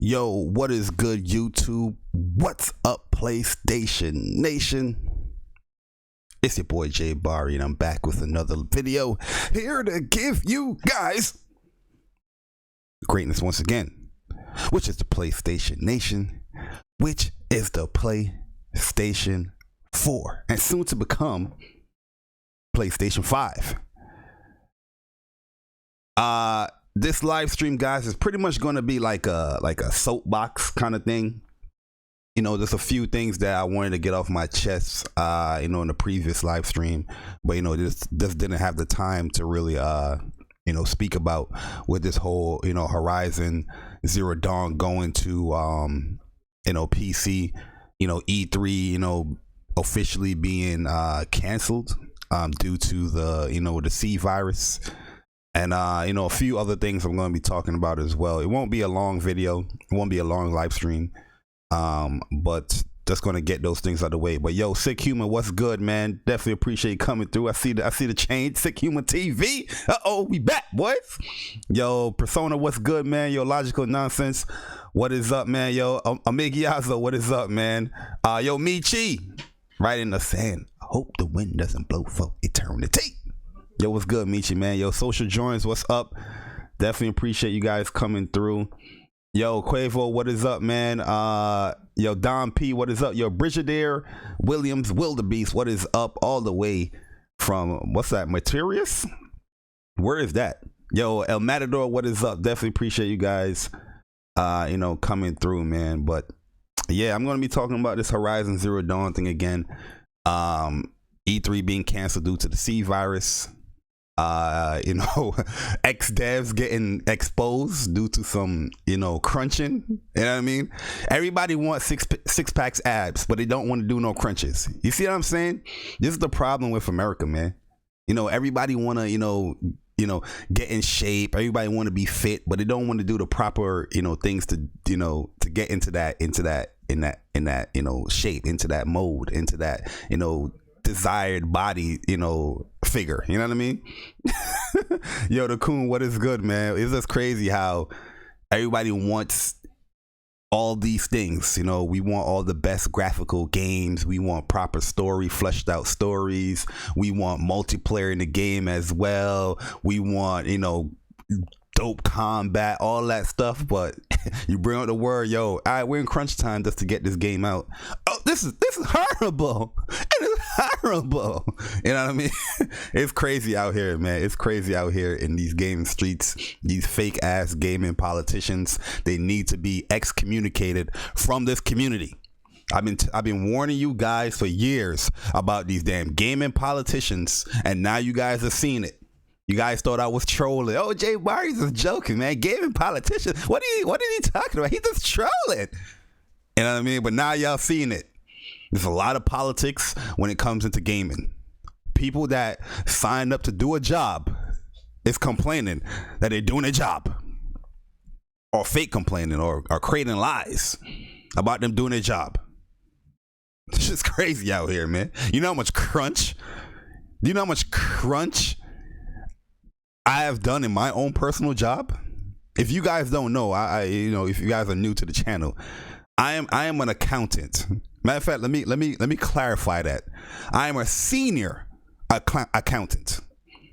Yo, what is good, YouTube? What's up, PlayStation Nation? It's your boy Jay Barry, and I'm back with another video here to give you guys greatness once again, which is the PlayStation Nation, which is the PlayStation 4, and soon to become PlayStation 5. This live stream, guys, is pretty much going to be like a soapbox kind of thing. You know, there's a few things that I wanted to get off my chest, in the previous live stream, but just didn't have the time to really, speak about with this whole, Horizon Zero Dawn going to, PC, E3, officially being canceled, due to the C virus. And, a few other things I'm going to be talking about as well. It won't be a long video. It won't be a long live stream. But just going to get those things out of the way. But yo, Sick Human, what's good, man? Definitely appreciate you coming through. I see the change. Sick Human TV. We back, boys. Yo, Persona, what's good, man? Yo, Logical Nonsense, what is up, man? Yo, Amigiazo, what is up, man? Yo, Michi, right in the sand. I hope the wind doesn't blow for eternity. Yo, what's good, Michi, man? Yo, Social Joins, what's up? Definitely appreciate you guys coming through. Yo, Quavo, what is up, man? Yo, Don P, what is up? Yo, Brigadier Williams Wildebeest, what is up? All the way from, what's that, Materius? Where is that? Yo, El Matador, what is up? Definitely appreciate you guys, coming through, man. But yeah, I'm going to be talking about this Horizon Zero Dawn thing again. E3 being canceled due to the C virus. X devs getting exposed due to some, crunching. You know what I mean? Everybody wants six packs abs, but they don't want to do no crunches. You see what I'm saying? This is the problem with America, man. Everybody want to, get in shape. Everybody want to be fit, but they don't want to do the proper, things to get into that shape, into that mode, into that, desired body, figure. You know what I mean? Yo, the Coon, what is good, man? It's just crazy how everybody wants all these things. We want all the best graphical games. We want proper story, fleshed out stories. We want multiplayer in the game as well. We want, dope combat, all that stuff. But you bring up the word, yo, all right, we're in crunch time just to get this game out. Oh, this is horrible. It is horrible. You know what I mean? It's crazy out here, man. It's crazy out here in these gaming streets. These fake ass gaming politicians, they need to be excommunicated from this community. I've been warning you guys for years about these damn gaming politicians, and now you guys have seen it. You guys thought I was trolling. Oh, Jay Barry's just joking, man. Gaming politician. What are he talking about? He's just trolling. You know what I mean? But now y'all seeing it. There's a lot of politics when it comes into gaming. People that signed up to do a job is complaining that they're doing a job. Or fake complaining or creating lies about them doing their job. It's just crazy out here, man. You know how much crunch? Do you know how much crunch I have done in my own personal job? If you guys don't know, if you guys are new to the channel, I am an accountant. Matter of fact, let me clarify that. I am a senior accountant.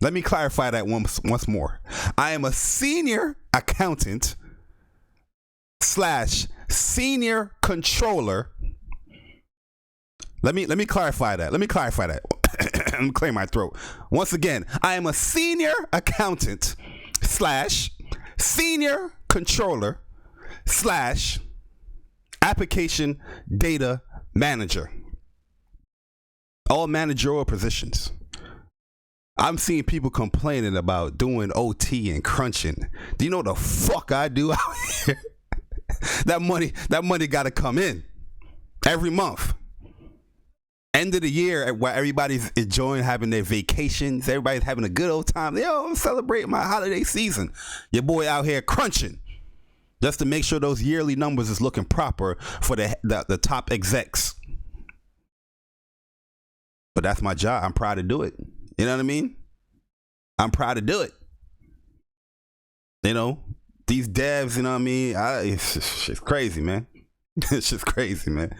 Let me clarify that once more. I am a senior accountant / senior controller. Let me clarify that. Let me clear my throat. Once again, I am a senior accountant / senior controller / application data manager. All managerial positions. I'm seeing people complaining about doing OT and crunching. Do you know what the fuck I do out here? That money got to come in every month. End of the year, where everybody's enjoying having their vacations, everybody's having a good old time. Yo, I'm celebrating my holiday season. Your boy out here crunching just to make sure those yearly numbers is looking proper for the top execs. But that's my job. I'm proud to do it. You know what I mean? I'm proud to do it. these devs, you know what I mean? It's crazy, man. It's just crazy, man.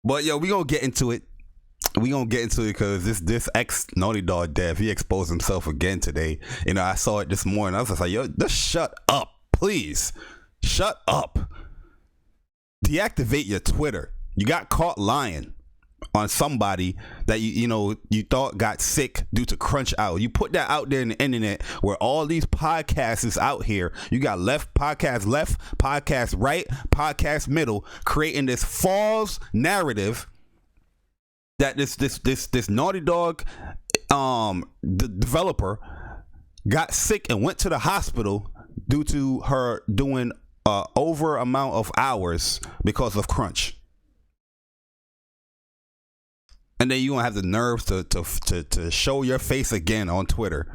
But yo, we gonna get into it. We gonna get into it because this ex Naughty Dog dev, he exposed himself again today. You know, I saw it this morning. I was just like, yo, just shut up, please. Shut up. Deactivate your Twitter. You got caught lying on somebody that you thought got sick due to crunch hour. You put that out there in the internet where all these podcasts is out here. You got podcast right, podcast middle, creating this false narrative that this Naughty Dog the developer got sick and went to the hospital due to her doing over amount of hours because of crunch. And then you gonna have the nerves to show your face again on Twitter,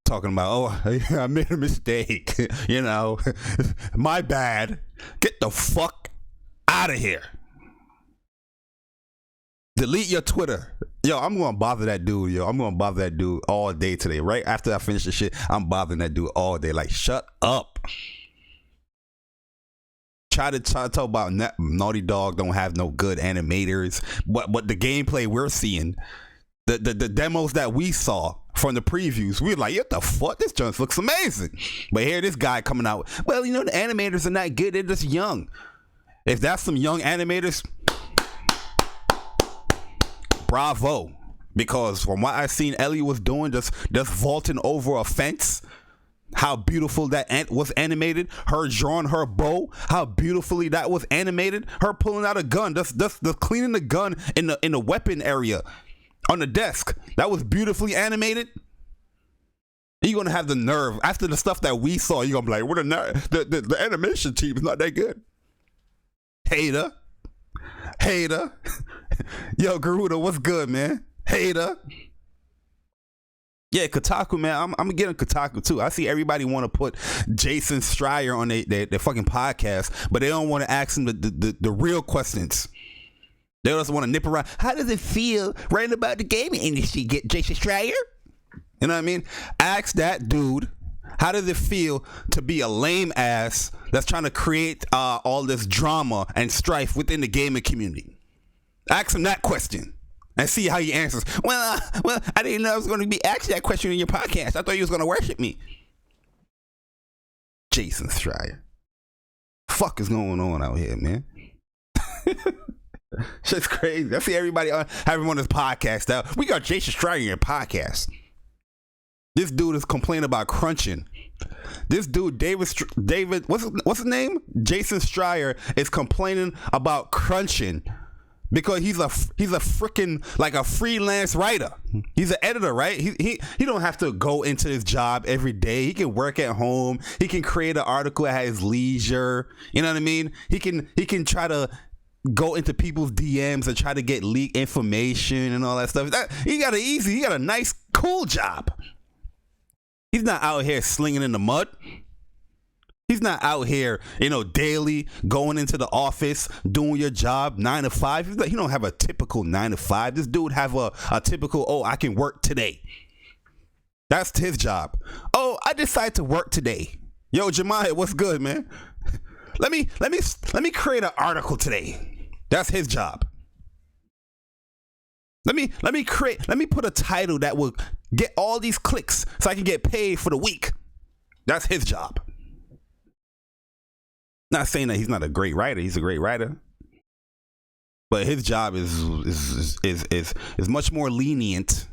talking about, oh, I made a mistake, my bad. Get the fuck out of here. Delete your Twitter. Yo, I'm gonna bother that dude. I'm gonna bother that dude all day today. Right after I finish the shit, I'm bothering that dude all day. Like, shut up. Try to talk about Naughty Dog don't have no good animators, but the gameplay we're seeing, the demos that we saw from the previews, we were like, what the fuck, this just looks amazing. But here this guy coming out, well, the animators are not good, they're just young. If that's some young animators, bravo. Because from what I seen Ellie was doing, just vaulting over a fence, how beautiful that ant was animated. Her drawing her bow, how beautifully that was animated. Her pulling out a gun, just cleaning the gun in the weapon area on the desk, that was beautifully animated. You're gonna have the nerve after the stuff that we saw. You're gonna be like, what the animation team is not that good. Hater. Yo, Garuda, what's good, man? Hater. Yeah, Kotaku, man. I'm getting Kotaku too. I see everybody want to put Jason Schreier on their fucking podcast, but they don't want to ask him the real questions. They just want to nip around. How does it feel writing about the gaming industry? Get Jason Schreier? You know what I mean? Ask that dude, how does it feel to be a lame ass that's trying to create all this drama and strife within the gaming community? Ask him that question. And see how he answers. Well, I didn't know I was going to be asking that question in your podcast. I thought you was going to worship me. Jason Schreier. Fuck is going on out here, man? Shit's crazy. I see everybody having on this podcast out. We got Jason Schreier in your podcast. This dude is complaining about crunching. This dude, David, what's his name? Jason Schreier is complaining about crunching. Because he's a freaking like a freelance writer. He's an editor, right? He don't have to go into his job every day. He can work at home. He can create an article at his leisure. You know what I mean? He can try to go into people's DMs and try to get leaked information and all that stuff. He got a nice, cool job. He's not out here slinging in the mud. He's not out here, daily going into the office, doing your job 9 to 5. He don't have a typical 9 to 5. This dude have a typical, I can work today. That's his job. Oh, I decided to work today. Yo, Jemiah, what's good, man? Let me create an article today. That's his job. Let me put a title that will get all these clicks so I can get paid for the week. That's his job. Not saying that he's not a great writer. He's a great writer, but his job is much more lenient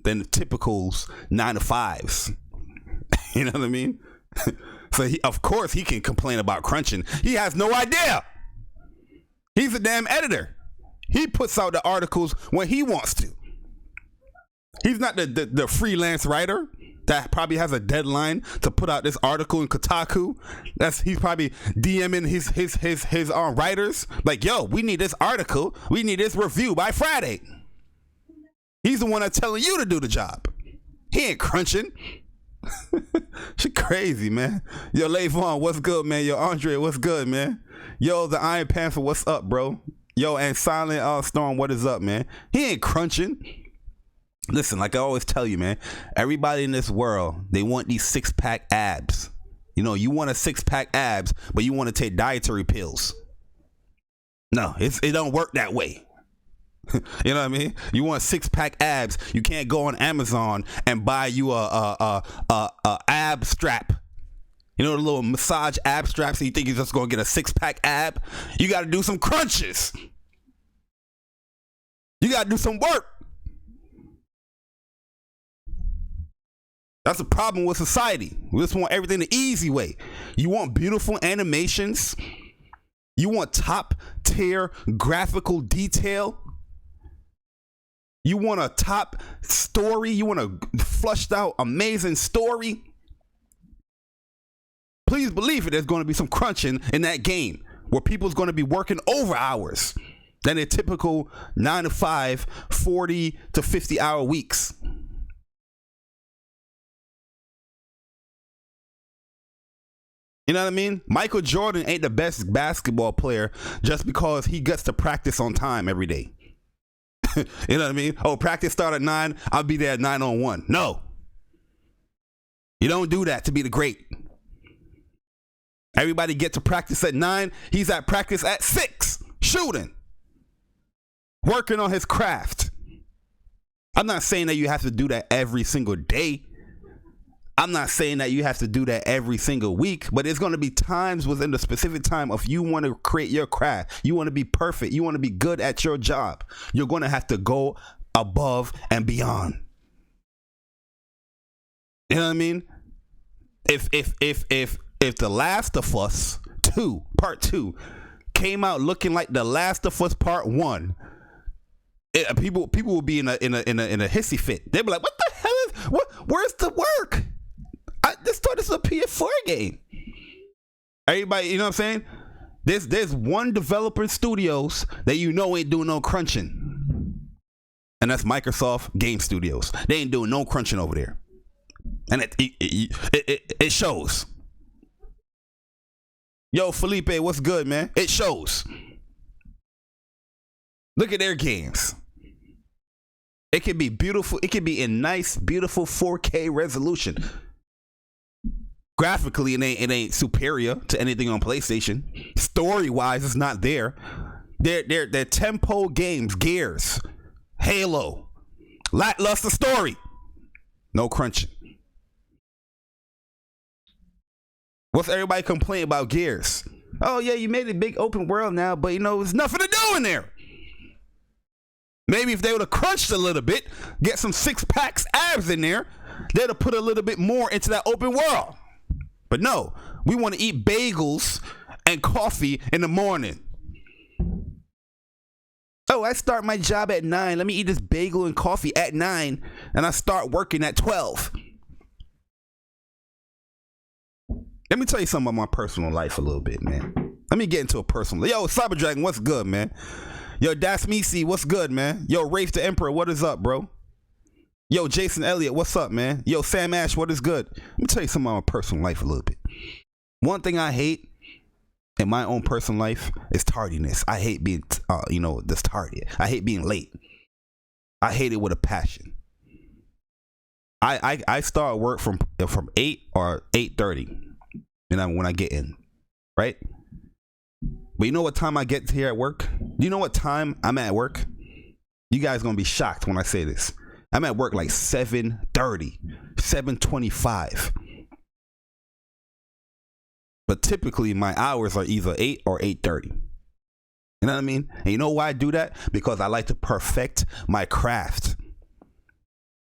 than the typicals 9 to 5s. You know what I mean? So of course he can complain about crunching. He has no idea. He's a damn editor. He puts out the articles when he wants to. He's not the freelance writer that probably has a deadline to put out this article in Kotaku. He's probably DMing his writers like, yo, we need this article, we need this review by Friday. He's the one that's telling you to do the job. He ain't crunching. Shit crazy, man. Yo, Levon, what's good, man? Yo, Andre, what's good, man? Yo, the Iron Panther, what's up, bro? Yo, and Silent Storm, what is up, man? He ain't crunching. Listen, like I always tell you, man, everybody in this world, they want these 6-pack abs. You know, you want a 6-pack abs, but you want to take dietary pills. No, it don't work that way. You know what I mean? You want 6-pack abs, you can't go on Amazon and buy you a ab strap. You know, the little massage ab straps, and you think you're just gonna get a 6-pack ab? You got to do some crunches. You got to do some work. That's the problem with society. We just want everything the easy way. You want beautiful animations. You want top tier graphical detail. You want a top story. You want a flushed out, amazing story. Please believe it, there's going to be some crunching in that game where people's going to be working over hours than their typical 9 to 5, 40 to 50 hour weeks. You know what I mean? Michael Jordan ain't the best basketball player just because he gets to practice on time every day. You know what I mean? Oh, practice start at 9, I'll be there at 9:01. No. You don't do that to be the great. Everybody get to practice at 9. He's at practice at 6, shooting, working on his craft. I'm not saying that you have to do that every single day. I'm not saying that you have to do that every single week, but there's going to be times within the specific time of you want to create your craft. You want to be perfect. You want to be good at your job. You're going to have to go above and beyond. You know what I mean? If The Last of Us 2, Part 2, came out looking like The Last of Us Part 1, people will be in a hissy fit. They'll be like, "What the hell is? Where's the work? This is a PS4 game." Everybody, you know what I'm saying? There's one developer in studios that you know ain't doing no crunching, and that's Microsoft Game Studios. They ain't doing no crunching over there, and it shows. Yo, Felipe, what's good, man? It shows. Look at their games. It can be beautiful. It can be in nice, beautiful 4K resolution. Graphically, it ain't superior to anything on PlayStation. Story-wise, it's not there. They're tempo games, Gears, Halo, lackluster story, no crunching. What's everybody complaining about Gears? Oh yeah, you made a big open world now, but you know there's nothing to do in there. Maybe if they would have crunched a little bit, get some 6-packs abs in there, they'd have put a little bit more into that open world. But no, we want to eat bagels and coffee in the morning. Oh, I start my job at 9. Let me eat this bagel and coffee at 9, and I start working at 12. Let me tell you something about my personal life a little bit, man. Let me get into a personal. Yo, Cyber Dragon, what's good, man? Yo, Das Misi, what's good, man? Yo, Rafe the Emperor, what is up, bro? Yo, Jason Elliott, what's up, man? Yo, Sam Ash, what is good? Let me tell you something about my personal life a little bit. One thing I hate in my own personal life is tardiness. I hate being, this tardy. I hate being late. I hate it with a passion. I start work from 8 or 8:30. When I get in, right? But you know what time I get here at work? Do you know what time I'm at work? You guys gonna be shocked when I say this. I'm at work like 7:30, 7:25. But typically my hours are either 8 or 8:30. You know what I mean? And you know why I do that? Because I like to perfect my craft.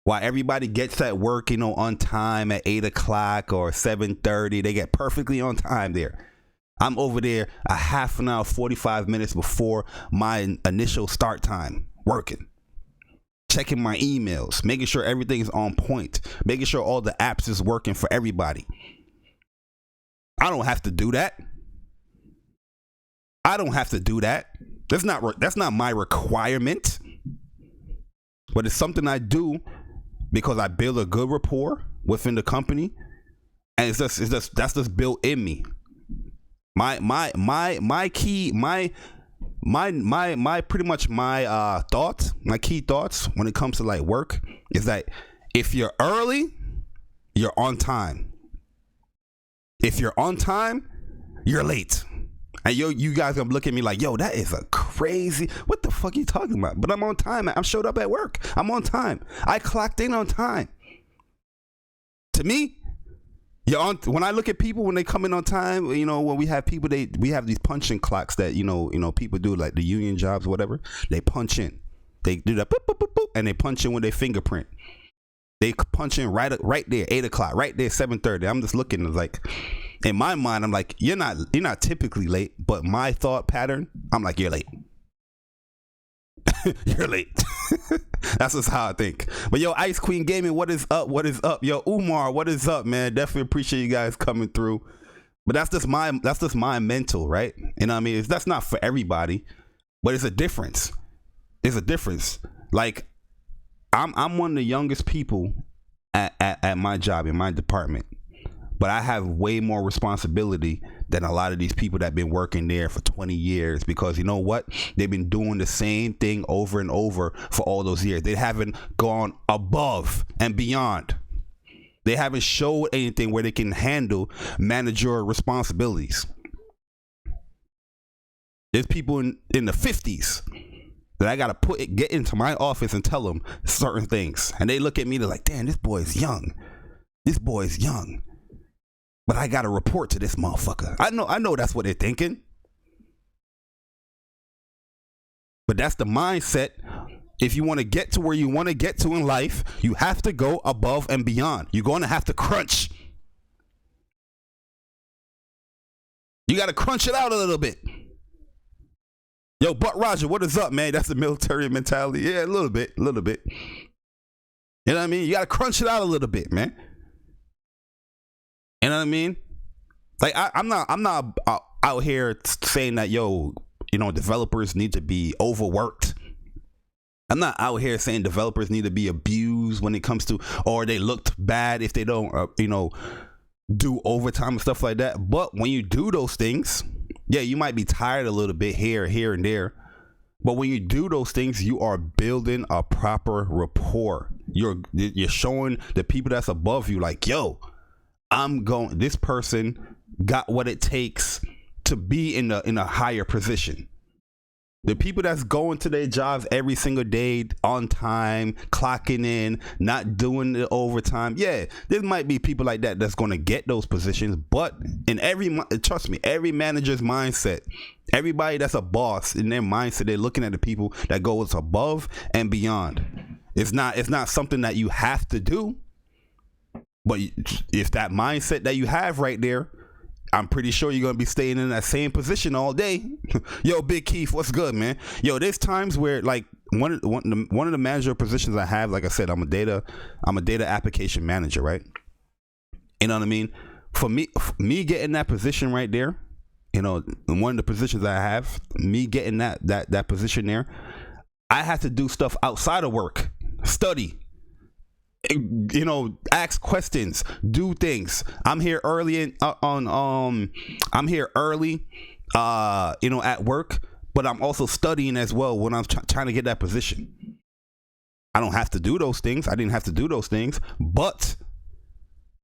While everybody gets at work, on time at 8 o'clock or 7:30, they get perfectly on time there. I'm over there a half an hour, 45 minutes before my initial start time, working, checking my emails, making sure everything's on point, making sure all the apps is working for everybody. I don't have to do that. That's not my requirement, but it's something I do because I build a good rapport within the company, and that's just built in me. My key thoughts when it comes to like work is that if you're early, you're on time. If you're on time, you're late. And you guys gonna look at me like, yo, that is a crazy, what the fuck are you talking about? But I'm on time. I'm showed up at work. I'm on time. I clocked in on time. To me, you're on. When I look at people when they come in on time, you know, when we have people, we have these punching clocks that you know people do, like the union jobs, whatever. They punch in. They do that, boop, boop, boop, boop, and they punch in with their fingerprint. They punch in right there, 8 o'clock, right there, 7:30. I'm just looking like, in my mind, I'm like, you're not typically late, but my thought pattern, I'm like, you're late. You're late. That's just how I think. But yo, Ice Queen Gaming, what is up? What is up? Yo, Umar, what is up, man? Definitely appreciate you guys coming through. But that's just my mental, right? You know what I mean? That's not for everybody, but it's a difference. It's a difference. Like, I'm one of the youngest people at my job, in my department, but I have way more responsibility than a lot of these people that have been working there for 20 years, because you know what? They've been doing the same thing over and over for all those years. They haven't gone above and beyond. They haven't showed anything where they can handle managerial responsibilities. There's people in the 50s that I gotta get into my office and tell them certain things, and they look at me, they're like, damn, this boy's young, but I gotta report to this motherfucker. I know that's what they're thinking, but that's the mindset. If you want to get to where you want to get to in life, you have to go above and beyond. You're going to have to crunch. You gotta crunch it out a little bit. Yo, Butt Roger, what is up, man? That's the military mentality. Yeah, a little bit. You know what I mean? You got to crunch it out a little bit, man. You know what I mean? Like, I'm not out here saying that, yo, you know, developers need to be overworked. I'm not out here saying developers need to be abused when it comes to, or they looked bad if they don't, you know, do overtime and stuff like that. But when you do those things, yeah, you might be tired a little bit here, and there. But when you do those things, you are building a proper rapport. You're showing the people that's above you, like, yo, this person got what it takes to be in a higher position. The people that's going to their jobs every single day on time, clocking in, not doing the overtime. Yeah, there might be people like that that's going to get those positions. But trust me, every manager's mindset, everybody that's a boss, in their mindset, they're looking at the people that goes above and beyond. It's not something that you have to do, but if that mindset that you have right there, I'm pretty sure you're going to be staying in that same position all day. Yo, Big Keith, what's good, man? Yo, there's times where, like, one of the manager positions I have, like I said, I'm a data application manager, right? You know what I mean? For me getting that position right there, you know, one of the positions I have, me getting that position there, I have to do stuff outside of work, study, you know, ask questions, do things. I'm here early I'm here early, you know, at work, but I'm also studying as well when I'm trying to get that position. I don't have to do those things. I didn't have to do those things, but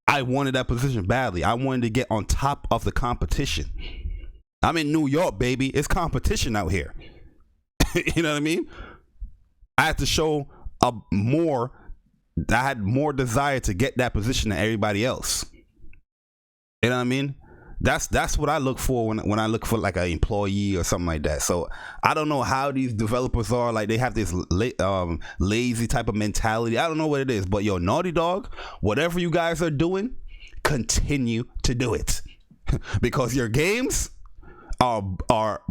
I wanted that position badly. I wanted to get on top of the competition. I'm in New York, baby. It's competition out here. You know what I mean? I had to show I had more desire to get that position than everybody else. You know what I mean? That's what I look for when I look for like an employee or something like that. So I don't know how these developers are. Like, they have this lazy type of mentality. I don't know what it is, but yo, Naughty Dog, whatever you guys are doing, continue to do it. Because your games are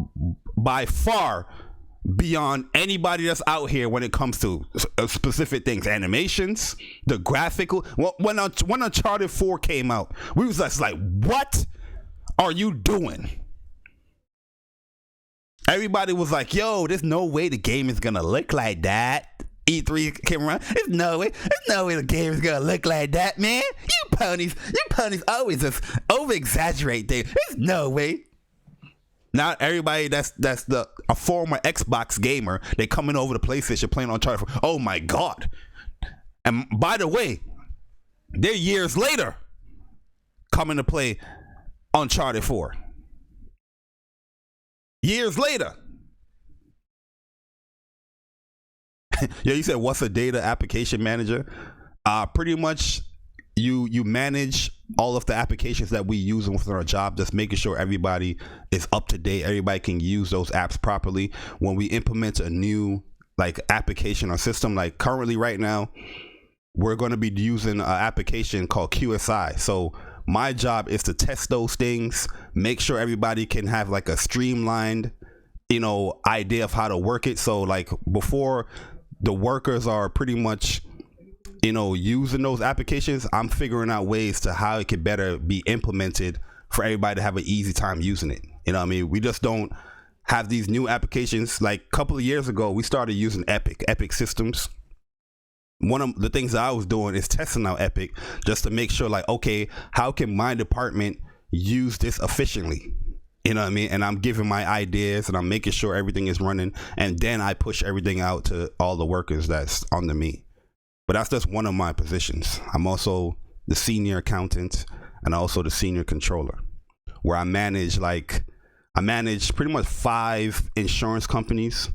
by far beyond anybody that's out here when it comes to specific things. Animations, the graphical. Well, when Uncharted 4 came out, we was just like, what are you doing? Everybody was like, yo, there's no way the game is gonna look like that. E3 came around. There's no way the game is gonna look like that, man. You ponies always just over exaggerate things. There's no way. Not everybody that's a former Xbox gamer, they coming over to PlayStation playing Uncharted 4. Oh my god. And by the way, they're years later coming to play Uncharted 4. Years later. Yeah, you said what's a data application manager? Pretty much you manage all of the applications that we use within our job, just making sure everybody is up to date, everybody can use those apps properly. When we implement a new like application or system, like currently right now we're going to be using an application called QSI. So my job is to test those things, make sure everybody can have like a streamlined, idea of how to work it. So like before the workers are pretty much, using those applications, I'm figuring out ways to how it could better be implemented for everybody to have an easy time using it. You know what I mean? We just don't have these new applications. Like a couple of years ago, we started using Epic systems. One of the things that I was doing is testing out Epic just to make sure, like, okay, how can my department use this efficiently? You know what I mean? And I'm giving my ideas and I'm making sure everything is running. And then I push everything out to all the workers that's under me. But that's just one of my positions. I'm also the senior accountant and also the senior controller, where I manage pretty much 5 insurance companies,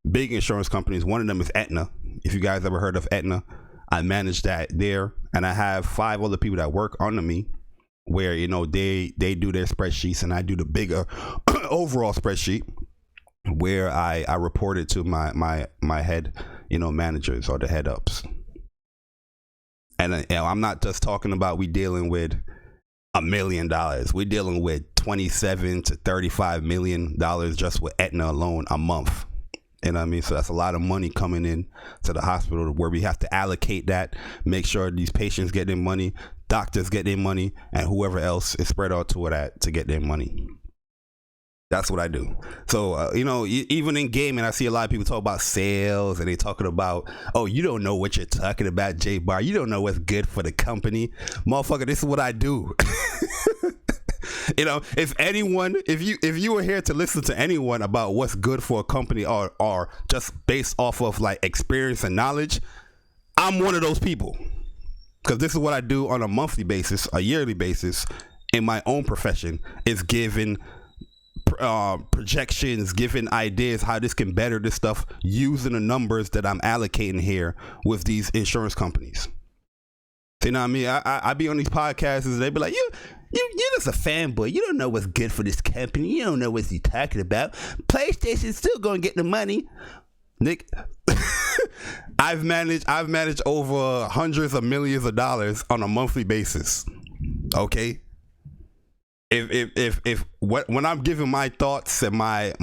big insurance companies. One of them is Aetna. If you guys ever heard of Aetna, I manage that there. And I have 5 other people that work under me, where they do their spreadsheets and I do the bigger overall spreadsheet, where I report it to my head managers or the head ups. And I'm not just talking about we dealing with $1 million. We're dealing with $27 to $35 million just with Aetna alone a month. You know what I mean? So that's a lot of money coming in to the hospital, where we have to allocate that, make sure these patients get their money, doctors get their money, and whoever else is spread out to that to get their money. That's what I do. So, even in gaming, I see a lot of people talk about sales and they talking about, oh, you don't know what you're talking about, J Bar. You don't know what's good for the company. Motherfucker, this is what I do. If you were here to listen to anyone about what's good for a company or just based off of like experience and knowledge, I'm one of those people. Because this is what I do on a monthly basis, a yearly basis in my own profession, is giving projections, giving ideas how this can better this stuff using the numbers that I'm allocating here with these insurance companies. You know what I mean? I be on these podcasts and they be like, you're just a fanboy. You don't know what's good for this company. You don't know what you're talking about. PlayStation's still gonna get the money. Nick, I've managed over hundreds of millions of dollars on a monthly basis. Okay. When I'm giving my thoughts and my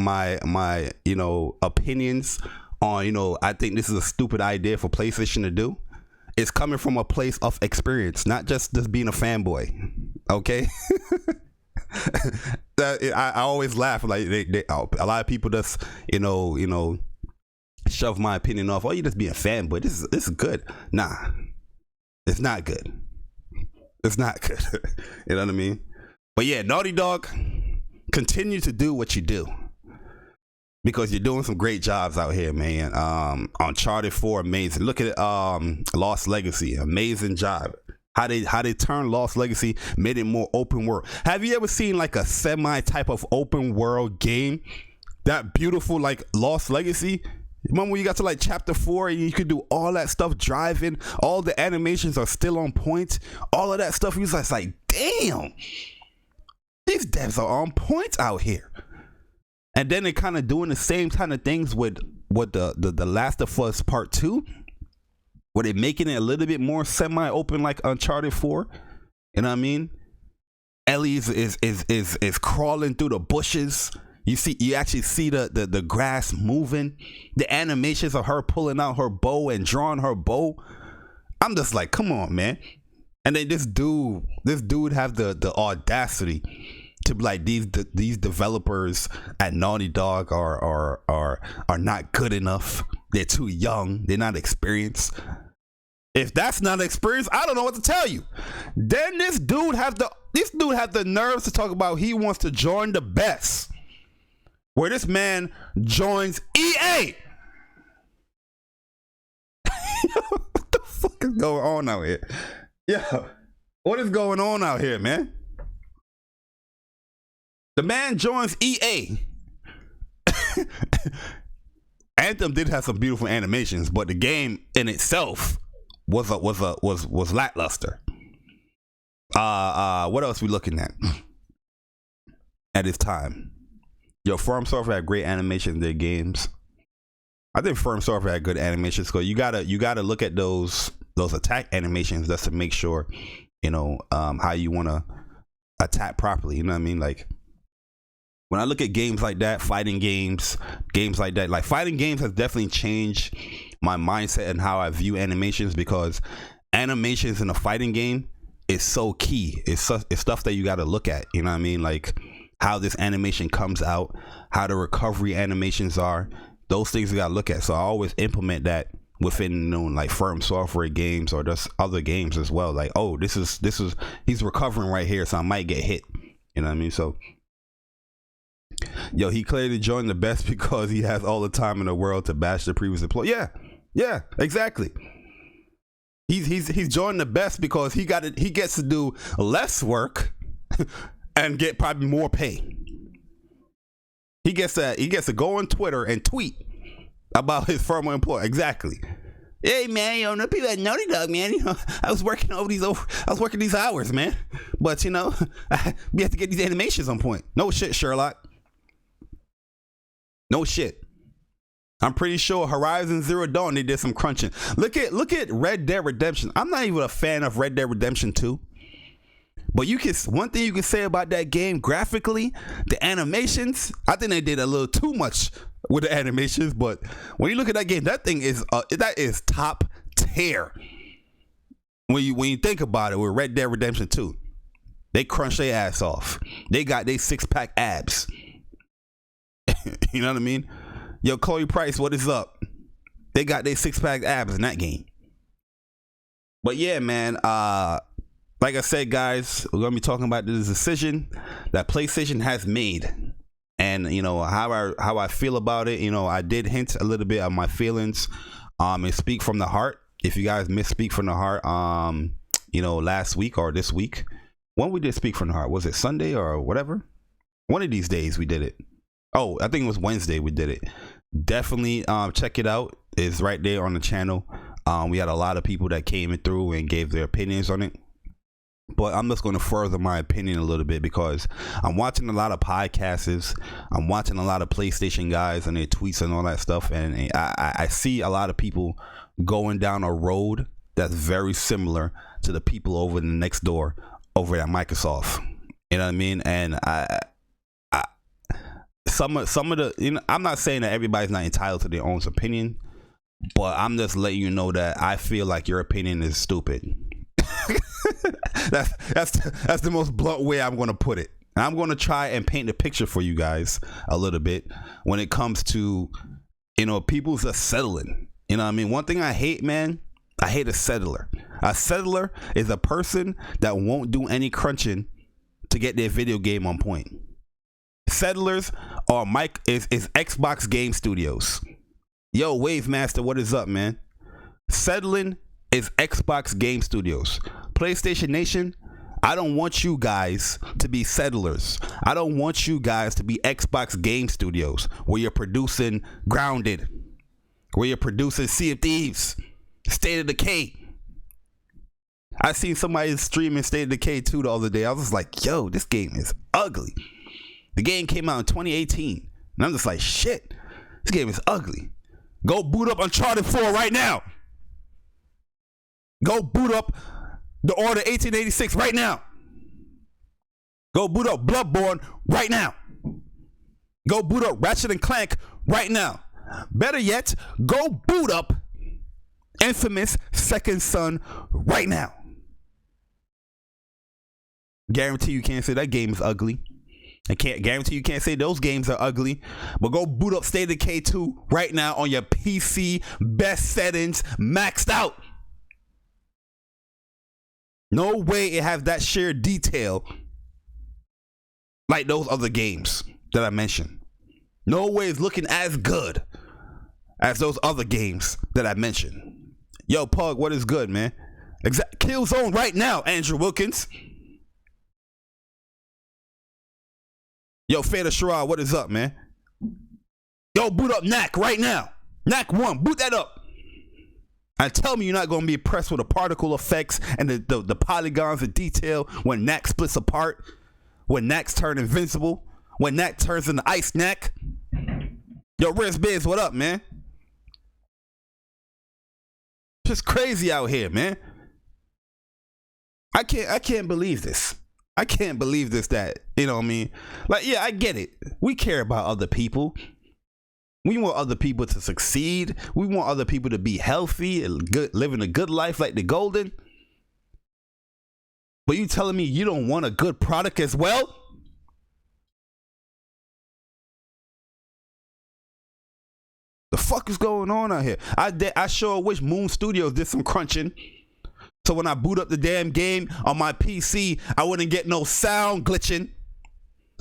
opinions on, I think this is a stupid idea for PlayStation to do, it's coming from a place of experience, not just being a fanboy. Okay. I always laugh, like a lot of people just shove my opinion off. Oh, you just being a fanboy. This is good. Nah, it's not good. It's not good. You know what I mean? But yeah, Naughty Dog, continue to do what you do, because you're doing some great jobs out here, man. Uncharted 4, amazing. Look at Lost Legacy, amazing job. How they turn Lost Legacy, made it more open world. Have you ever seen like a semi type of open world game that beautiful like Lost Legacy? Remember when you got to like chapter 4 and you could do all that stuff driving, all the animations are still on point, all of that stuff. You was just like, damn, these devs are on point out here. And then they kind of doing the same kind of things with the Last of Us Part 2, where they're making it a little bit more semi-open like Uncharted 4. You know what I mean? Ellie is crawling through the bushes. You actually see the grass moving. The animations of her pulling out her bow and drawing her bow. I'm just like, come on, man. And then this dude have the audacity to be like, these developers at Naughty Dog are not good enough. They're too young. They're not experienced. If that's not experience, I don't know what to tell you. Then this dude have the nerves to talk about he wants to join the best, where this man joins EA. What the fuck is going on out here? Yeah, what is going on out here, man? The man joins EA. Anthem did have some beautiful animations, but the game in itself was lackluster. What else we looking at this time? Yo, Firm Software had great animations in their games. I think Firm Software had good animations, because you gotta look at those attack animations just to make sure, how you want to attack properly. You know what I mean? Like, when I look at games like that, fighting games like that, like fighting games has definitely changed my mindset and how I view animations, because animations in a fighting game is so key. It's stuff that you got to look at. You know what I mean? Like how this animation comes out, how the recovery animations are. Those things you got to look at. So I always implement that within like Firm Software games or just other games as well. Like, oh, this is he's recovering right here, so I might get hit. You know what I mean? So, yo, he clearly joined the best because he has all the time in the world to bash the previous employee. Yeah, exactly. He's joined the best because he gets to do less work and get probably more pay. He gets to go on Twitter and tweet about his former employer. Exactly. Hey man, the people at Naughty Dog, man, I was working these hours, man. But we have to get these animations on point. No shit, Sherlock. No shit. I'm pretty sure Horizon Zero Dawn, they did some crunching. Look at Red Dead Redemption. I'm not even a fan of Red Dead Redemption 2. But one thing you can say about that game, graphically, the animations, I think they did a little too much with the animations. But when you look at that game, that thing is top tier. When you think about it, with Red Dead Redemption 2, they crunch their ass off. They got their 6-pack abs. You know what I mean? Yo, Chloe Price, what is up? They got their 6-pack abs in that game. But yeah, man, like I said, guys, we're gonna be talking about this decision that PlayStation has made, and how I feel about it. I did hint a little bit of my feelings, and speak from the heart. If you guys missed Speak from the Heart, last week or this week, when we did Speak from the Heart, was it Sunday or whatever? One of these days we did it. Oh, I think it was Wednesday we did it. Definitely check it out. It's right there on the channel. We had a lot of people that came in through and gave their opinions on it. But I'm just going to further my opinion a little bit, because I'm watching a lot of podcasts. I'm watching a lot of PlayStation guys and their tweets and all that stuff. And I see a lot of people going down a road that's very similar to the people over in the next door over at Microsoft. You know what I mean? And some of the, I'm not saying that everybody's not entitled to their own opinion, but I'm just letting you know that I feel like your opinion is stupid. that's the most blunt way I'm going to put it. And I'm going to try and paint the picture for you guys a little bit when it comes to, people just settling. You know what I mean? One thing I hate, man, I hate a settler. A settler is a person that won't do any crunching to get their video game on point. Settlers are is Xbox Game Studios. Yo, Wave Master, what is up, man? Settling is Xbox Game Studios. PlayStation Nation, I don't want you guys to be settlers. I don't want you guys to be Xbox Game Studios, where you're producing Grounded, where you're producing Sea of Thieves, State of Decay. I seen somebody streaming State of Decay 2 the other day. I was just like, yo, this game is ugly. The game came out in 2018. And I'm just like, shit, this game is ugly. Go boot up Uncharted 4 right now. Go boot up The Order 1886 right now. Go boot up Bloodborne right now. Go boot up Ratchet and Clank right now. Better yet, go boot up Infamous Second Son right now. Guarantee you can't say that game is ugly. I can't guarantee you can't say those games are ugly, but go boot up State of Decay 2 right now on your PC, best settings, maxed out. No way it has that shared detail like those other games that I mentioned. No way it's looking as good as those other games that I mentioned. Yo, Pug, what is good, man? Killzone right now, Andrew Wilkins. Yo, Fada Sherrod, what is up, man? Yo, boot up Knack right now. Knack 1, boot that up. And tell me you're not going to be impressed with the particle effects and the polygons of detail when Knack splits apart, when Knack's turn invincible, when Knack turns into Ice Knack. Yo, Riz Biz, what up, man? Just crazy out here, man. I can't believe this. I can't believe this, that, you know what I mean? Like, yeah, I get it. We care about other people. We want other people to succeed. We want other people to be healthy and good, living a good life like the Golden. But you telling me you don't want a good product as well? The fuck is going on out here? I sure wish Moon Studios did some crunching. So when I boot up the damn game on my PC, I wouldn't get no sound glitching.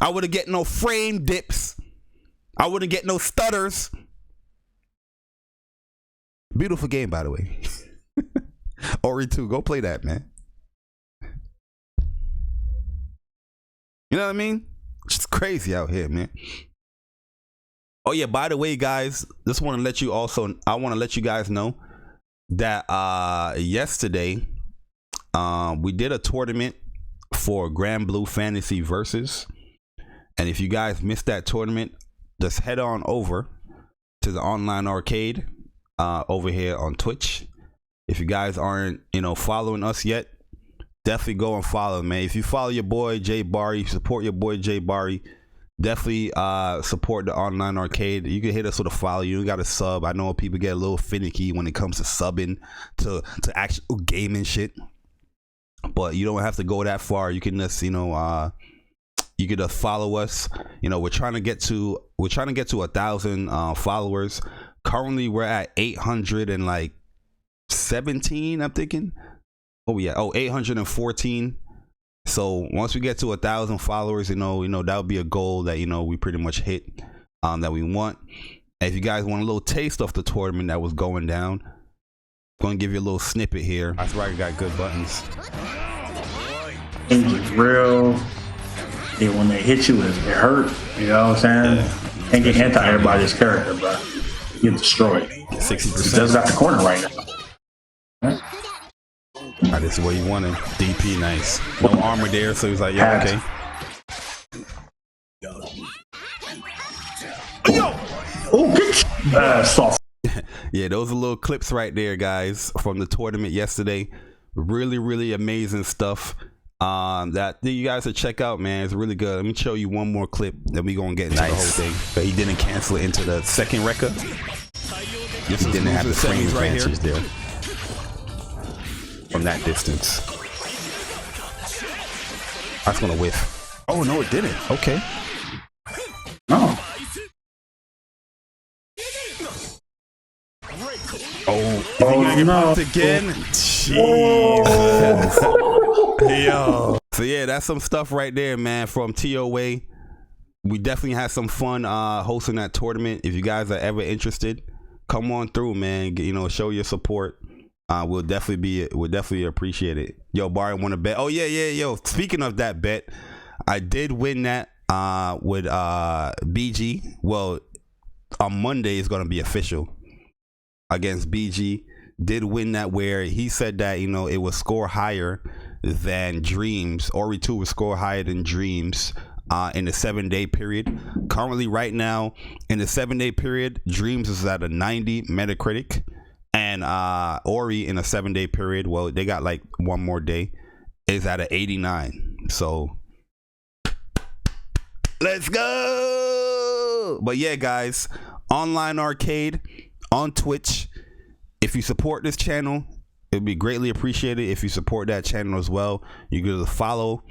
I wouldn't get no frame dips. I wouldn't get no stutters. Beautiful game, by the way. Ori 2, go play that, man. You know what I mean? It's crazy out here, man. Oh yeah, by the way, guys, I want to let you guys know that yesterday we did a tournament for Grand Blue Fantasy Versus, and if you guys missed that tournament, just head on over to the online arcade over here on Twitch. If you guys aren't following us yet, definitely go and follow, man. If you follow your boy Jay Barry, support your boy Jay Barry, definitely support the online arcade. You can hit us with a follow. You don't got to sub. I know people get a little finicky when it comes to subbing to actual gaming shit, but you don't have to go that far. You can just you can just follow us. We're trying to get to 1,000 followers. Currently we're at 817, I'm thinking. 814. So once we get to 1,000 followers, that would be a goal that we pretty much hit, that we want. And if you guys want a little taste of the tournament that was going down, I'm gonna give you a little snippet here. That's right, I got good buttons. It's real. When they hit you, it hurt. You know what I'm saying? Yeah. Can't get anti everybody's character, bro. You get destroyed. 60%. He does got the corner right now. Huh? Right, this is what he wanted. DP, nice. No armor there, so he's like, yeah, okay. Yo! Oh, soft. Yeah, those are little clips right there, guys, from the tournament yesterday. Really, really amazing stuff. That you guys should check out, man. It's really good. Let me show you one more clip, then we gonna get into the whole thing. But he didn't cancel it into the second record. This didn't have the frame advantage there from that distance. That's gonna whiff. Oh no, it didn't. Okay. No. Oh no! Again. Jesus. Yo. So yeah, that's some stuff right there, man, from TOA. We definitely had some fun hosting that tournament. If you guys are ever interested, come on through, man. Show your support. We'll definitely appreciate it. Yo, Barry won a bet. Oh yeah, yo. Speaking of that bet, I did win that with BG. Well, on Monday it's gonna be official against BG. Did win that, where he said that it would score higher than Dreams. Ori 2 would score higher than Dreams in the 7-day period. Currently, right now, in the 7-day period, Dreams is at a 90 Metacritic, and Ori in a 7-day period, well, they got like one more day, is at a 89. So let's go. But yeah, guys, online arcade on Twitch. If you support this channel, it would be greatly appreciated if you support that channel as well. You can just follow.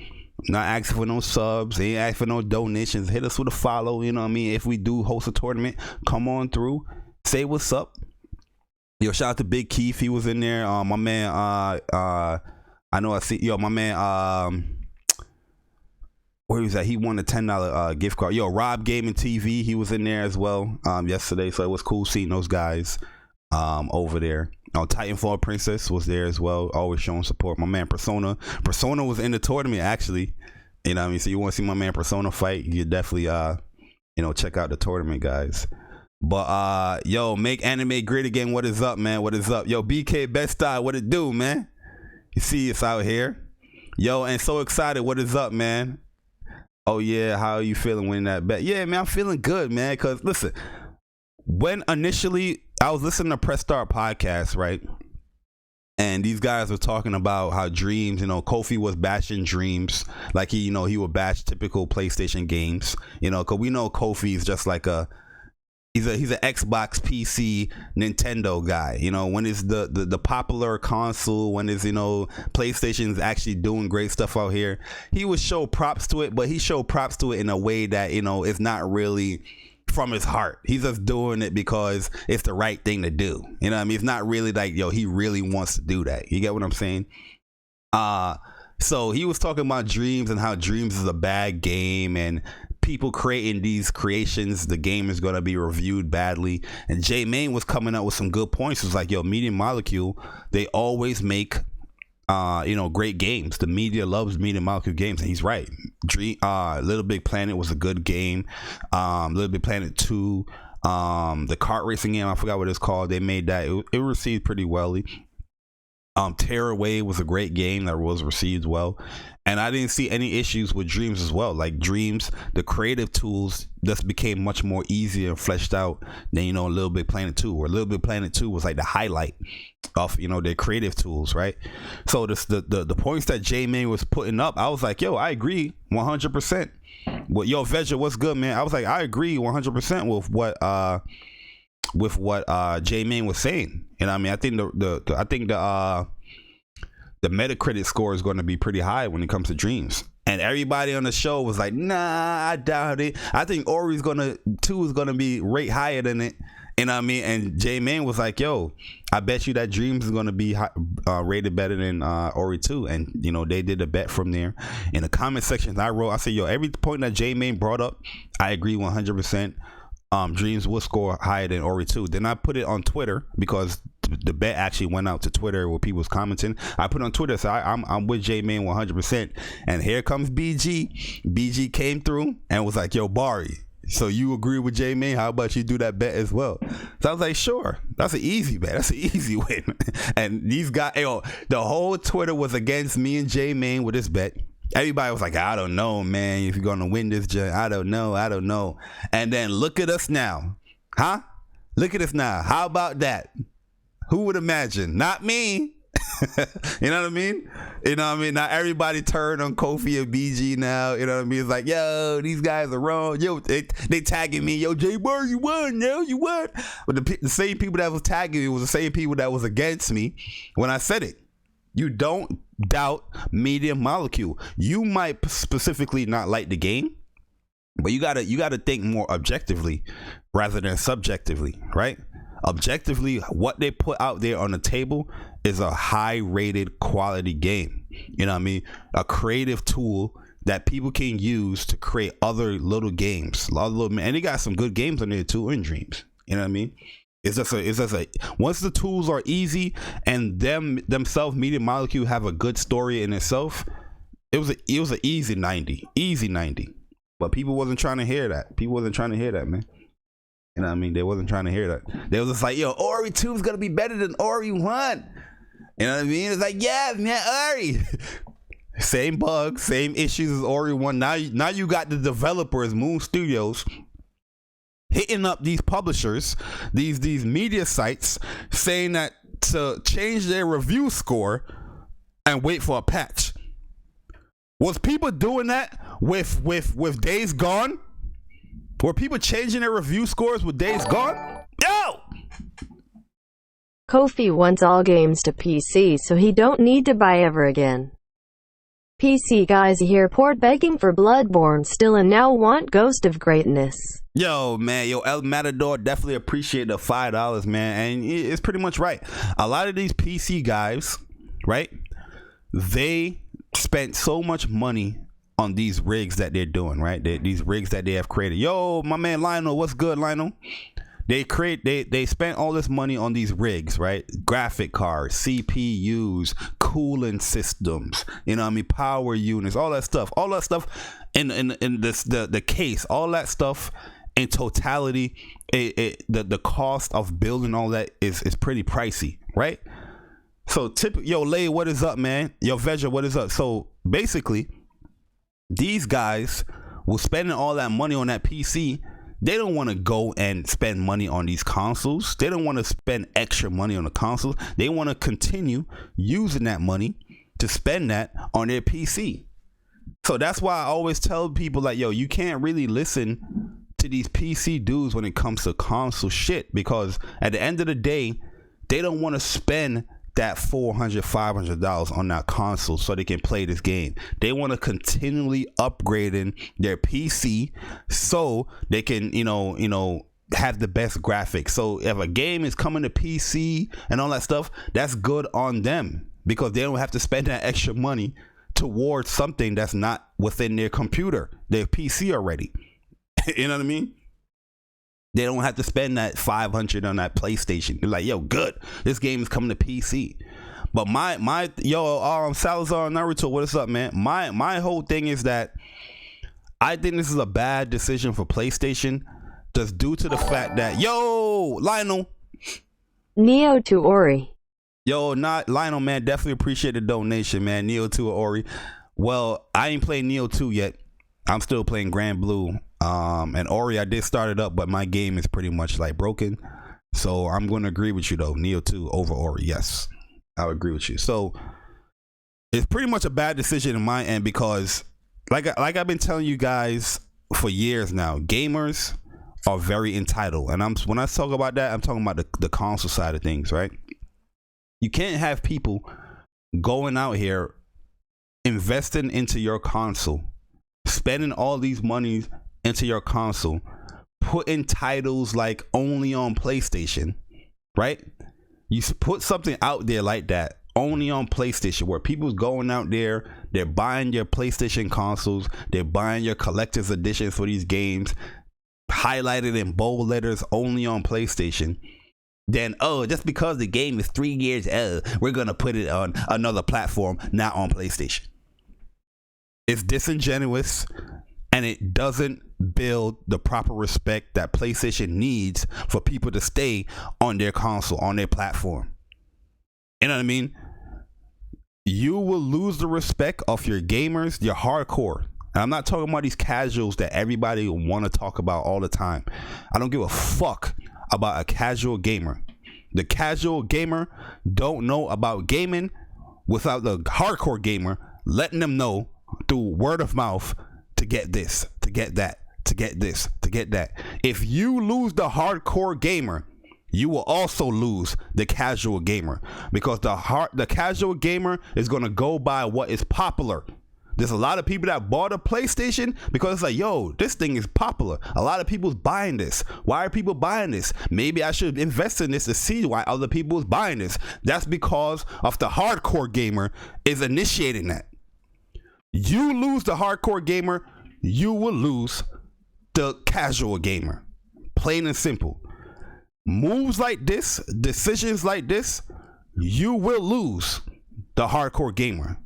Not asking for no subs, ain't asking for no donations. Hit us with a follow. You know what I mean? If we do host a tournament, come on through, say what's up. Yo, shout out to Big Keith. He was in there. My man, I know I see. Yo, my man, where was that? He won a $10 gift card. Yo, Rob Gaming TV, he was in there as well yesterday. So it was cool seeing those guys over there. Titanfall Princess was there as well, always showing support. My man Persona was in the tournament actually. You know what I mean? So you want to see my man Persona fight, you definitely check out the tournament, guys. But yo, make anime great again. What is up, man? What is up? Yo, BK Best Style, what it do, man? You see us out here. Yo, and so excited. What is up, man? Oh yeah, how are you feeling winning that bet? Yeah, man, I'm feeling good, man. Cause listen, when initially I was listening to Press Start podcast, right? And these guys were talking about how Dreams, Kofi was bashing Dreams, like he would bash typical PlayStation games, because we know Kofi is just like he's an Xbox, PC, Nintendo guy. When it's the popular console, when it's PlayStation's actually doing great stuff out here, he would show props to it, but he showed props to it in a way that it's not really from his heart. He's just doing it because it's the right thing to do. You know what I mean? It's not really like, he really wants to do that. You get what I'm saying? So he was talking about Dreams and how Dreams is a bad game, and people creating these creations, the game is going to be reviewed badly. And J Main was coming up with some good points. It was like, Media Molecule, they always make great games. The media loves Media Molecule games, and he's right. Little Big Planet was a good game. Little Big Planet 2, the kart racing game, I forgot what it's called, they made that. It received pretty well. Tearaway was a great game that was received well, and I didn't see any issues with Dreams as well. Like Dreams, the creative tools just became much more easier and fleshed out than Little Big Planet 2, where Little Big Planet 2 was like the highlight of their creative tools, right? So the points that J-Man was putting up, I was like, I agree 100%. Well, Veja, what's good, man? I was like, I agree 100% with what J-Man was saying. I mean, I think the Metacritic score is going to be pretty high when it comes to Dreams. And everybody on the show was like, nah, I doubt it. I think Ori's 2 is gonna be rate higher than it. You know what I mean? And J-Man was like, I bet you that Dreams is gonna be rated better than Ori 2. And they did a bet from there. In the comment sections I said, every point that J-Man brought up, I agree 100%. Dreams will score higher than Ori 2. Then I put it on Twitter because the bet actually went out to Twitter where people was commenting. I put it on Twitter, so I'm with J-Man 100%. And here comes BG. BG came through and was like, Bari, so you agree with J-Man? How about you do that bet as well? So I was like, sure. That's an easy bet. That's an easy win. And these guys, the whole Twitter was against me and J-Man with this bet. Everybody was like, I don't know, man, if you're going to win this, I don't know. And then look at us now. Huh? Look at us now. How about that? Who would imagine? Not me. You know what I mean? Now everybody turned on Kofi and BG now. You know what I mean? It's like, these guys are wrong. They tagging me. J-Bar, you won. You won. But the same people that was tagging me was the same people that was against me when I said it. You don't doubt Media Molecule. You might specifically not like the game, but you gotta think more objectively rather than subjectively, right? Objectively, what they put out there on the table is a high-rated quality game. You know what I mean? A creative tool that people can use to create other little games. And they got some good games on there too in Dreams. You know what I mean? It's just a once the tools are easy and themselves, Media Molecule, have a good story in itself, it was an easy 90. But people wasn't trying to hear that. Man. You know what I mean? They wasn't trying to hear that. They was just like, Ori 2 is gonna be better than Ori 1. You know what I mean? It's like, yeah, man, Ori. Same bugs, same issues as Ori 1. Now you got the developers, Moon Studios, hitting up these publishers, these media sites, saying that to change their review score and wait for a patch. Was people doing that with Days Gone? Were people changing their review scores with Days Gone? Yo! Kofi wants all games to PC, so he don't need to buy ever again. PC guys here port begging for Bloodborne still and now want Ghost of Greatness. Yo, man, El Matador, definitely appreciate the $5, man. And it's pretty much right. A lot of these PC guys, right, they spent so much money on these rigs that they're doing, right? These rigs that they have created. Yo, my man Lionel, what's good, Lionel? They spent all this money on these rigs, right? Graphic cards, CPUs, cooling systems, you know what I mean, power units, all that stuff in the case, all that stuff in totality, the cost of building all that is pretty pricey, right? So yo, Lay, what is up, man? Yo, Veja, what is up? So basically, these guys were spending all that money on that PC. They don't want to go and spend money on these consoles. They don't want to spend extra money on the consoles. They want to continue using that money to spend that on their PC. So that's why I always tell people, like, yo, you can't really listen to these PC dudes when it comes to console shit, because at the end of the day, they don't want to spend that $400-$500 on that console so they can play this game. They want to continually upgrading their PC so they can, you know, have the best graphics. So if a game is coming to PC and all that stuff, that's good on them, because they don't have to spend that extra money towards something that's not within their computer, their PC already. You know what I mean? They don't have to spend that $500 on that PlayStation. They're like, yo, good, this game is coming to PC. But Salazar Naruto, what is up, man? My whole thing is that I think this is a bad decision for PlayStation, just due to the fact that, yo, Lionel, Neo to Ori. Yo, not Lionel, man. Definitely appreciate the donation, man. Neo 2 or Ori. Well, I ain't playing Neo 2 yet. I'm still playing Grand Blue. And Ori, I did start it up, but my game is pretty much like broken. So I'm going to agree with you though. Neo 2 over Ori. Yes, I'll agree with you. So it's pretty much a bad decision in my end, because like I've been telling you guys for years now, gamers are very entitled. And when I talk about that, I'm talking about the console side of things, right? You can't have people going out here investing into your console, spending all these monies into your console, putting titles like only on PlayStation, right? You put something out there like that only on PlayStation, where people's going out there, they're buying your PlayStation consoles, they're buying your collector's editions for these games, highlighted in bold letters only on PlayStation. Then, oh, just because the game is 3 years old, we're gonna put it on another platform, not on PlayStation. It's disingenuous, and it doesn't build the proper respect that PlayStation needs for people to stay on their console, on their platform. You know what I mean? You will lose the respect of your gamers, your hardcore. And I'm not talking about these casuals that everybody want to talk about all the time. I don't give a fuck about a casual gamer. The casual gamer don't know about gaming without the hardcore gamer letting them know through word of mouth to get this, to get that, to get this, to get that. If you lose the hardcore gamer, you will also lose the casual gamer, because the casual gamer is going to go by what is popular. There's a lot of people that bought a PlayStation because it's like, yo, this thing is popular. A lot of people's buying this. Why are people buying this? Maybe I should invest in this to see why other people is buying this. That's because of the hardcore gamer is initiating that. You lose the hardcore gamer, you will lose the casual gamer. Plain and simple. Moves like this, decisions like this, you will lose the hardcore gamer.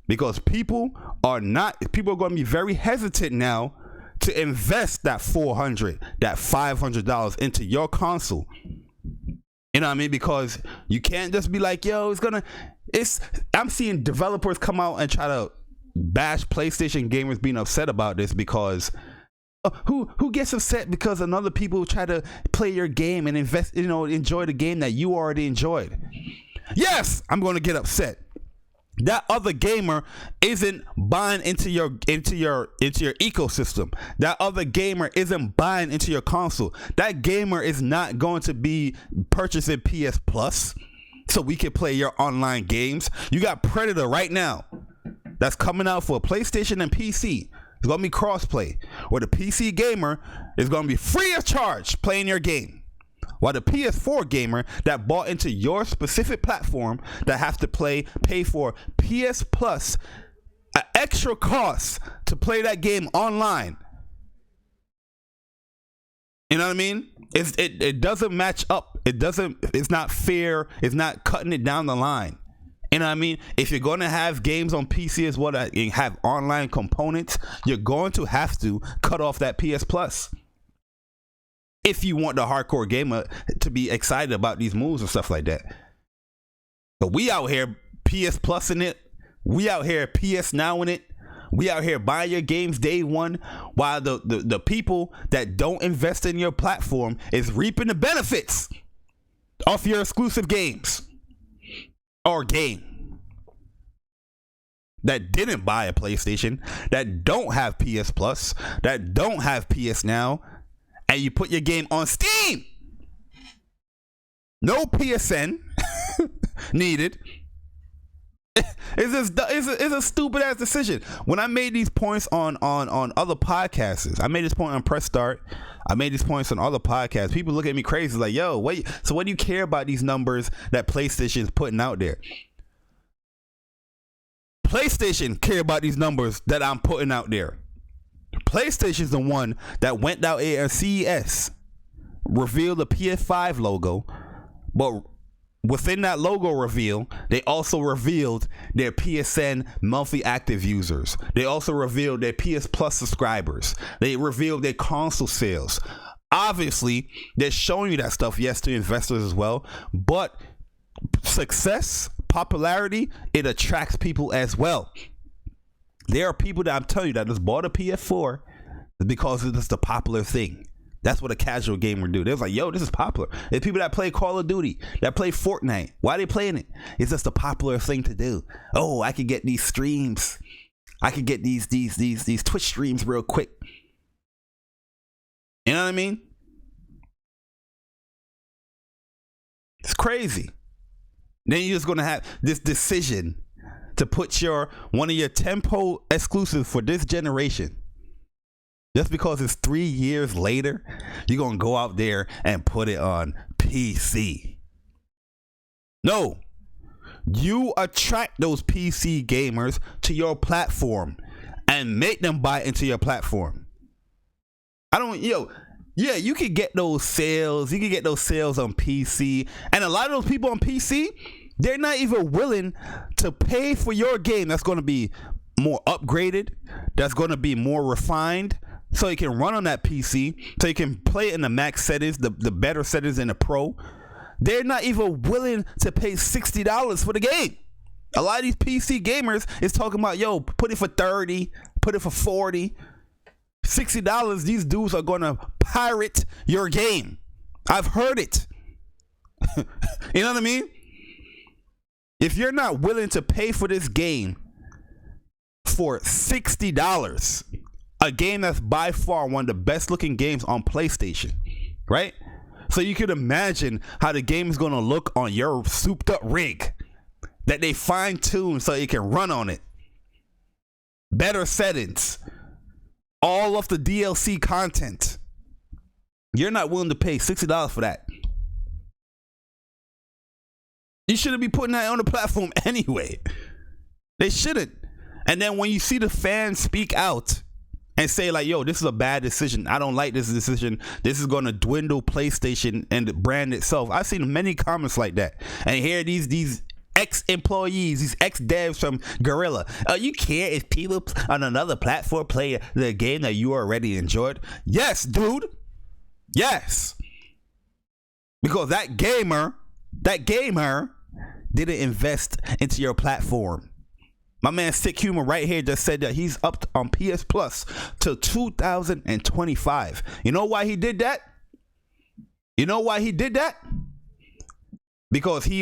Because people are going to be very hesitant now to invest that $400, that $500 into your console. You know what I mean? Because you can't just be like, yo, I'm seeing developers come out and try to bash PlayStation gamers being upset about this, because who gets upset because another people try to play your game and enjoy the game that you already enjoyed? Yes, I'm going to get upset. That other gamer isn't buying into your ecosystem. That other gamer isn't buying into your console. That gamer is not going to be purchasing PS Plus so we can play your online games. You got Predator right now that's coming out for PlayStation and PC. It's going to be crossplay, where the PC gamer is going to be free of charge playing your game, while the PS4 gamer that bought into your specific platform that has to pay for PS Plus, an extra cost to play that game online, You know what I mean? It doesn't match up. It's not fair. It's not cutting it down the line. You know what I mean? If you're going to have games on PC as well that have online components, you're going to have to cut off that PS Plus. If you want the hardcore gamer to be excited about these moves and stuff like that. But we out here PS Plus in it. We out here PS Now in it. We out here buying your games day one, while the people that don't invest in your platform is reaping the benefits of your exclusive games or game. That didn't buy a PlayStation, that don't have PS Plus, that don't have PS Now, and you put your game on Steam. No PSN needed. It's a stupid ass decision. When I made these points on other podcasts, I made this point on Press Start. I made these points on other podcasts. People look at me crazy, like, "Yo, wait. So what do you care about these numbers that PlayStation is putting out there?" PlayStation care about these numbers that I'm putting out there. PlayStation's the one that went out at CES, revealed the PS5 logo, but within that logo reveal, they also revealed their PSN monthly active users. They also revealed their PS Plus subscribers. They revealed their console sales. Obviously, they're showing you that stuff, yes, to investors as well. But success, popularity, it attracts people as well. There are people that I'm telling you that just bought a PS4 because it's the popular thing. That's what a casual gamer do. They're like, yo, this is popular. There's people that play Call of Duty, that play Fortnite. Why are they playing it? It's just a popular thing to do. Oh, I could get these streams. I could get these Twitch streams real quick. You know what I mean? It's crazy. Then you're just gonna have this decision to put one of your tempo exclusives for this generation. Just because it's 3 years later, you're going to go out there and put it on PC. No. You attract those PC gamers to your platform and make them buy into your platform. Yeah, you can get those sales. You can get those sales on PC. And a lot of those people on PC, they're not even willing to pay for your game that's going to be more upgraded, that's going to be more refined, so you can run on that PC, so you can play it in the max settings, the better settings in the pro. They're not even willing to pay $60 for the game. A lot of these PC gamers is talking about, yo, put it for $30, put it for $40, $60. These dudes are going to pirate your game. I've heard it. You know what I mean? If you're not willing to pay for this game for $60, a game that's by far one of the best looking games on PlayStation, right? So you can imagine how the game is going to look on your souped up rig that they fine tune so you can run on it. Better settings, all of the DLC content. You're not willing to pay $60 for that. You shouldn't be putting that on the platform anyway. They shouldn't. And then when you see the fans speak out and say like, yo, this is a bad decision, I don't like this decision, this is going to dwindle PlayStation and the brand itself. I've seen many comments like that. And here these ex-employees, these ex-devs from Guerrilla, you care if people on another platform play the game that you already enjoyed? Yes, dude. Yes. Because that gamer didn't invest into your platform. My man Sick Humor right here just said that he's up on PS Plus till 2025. You know why he did that? Because he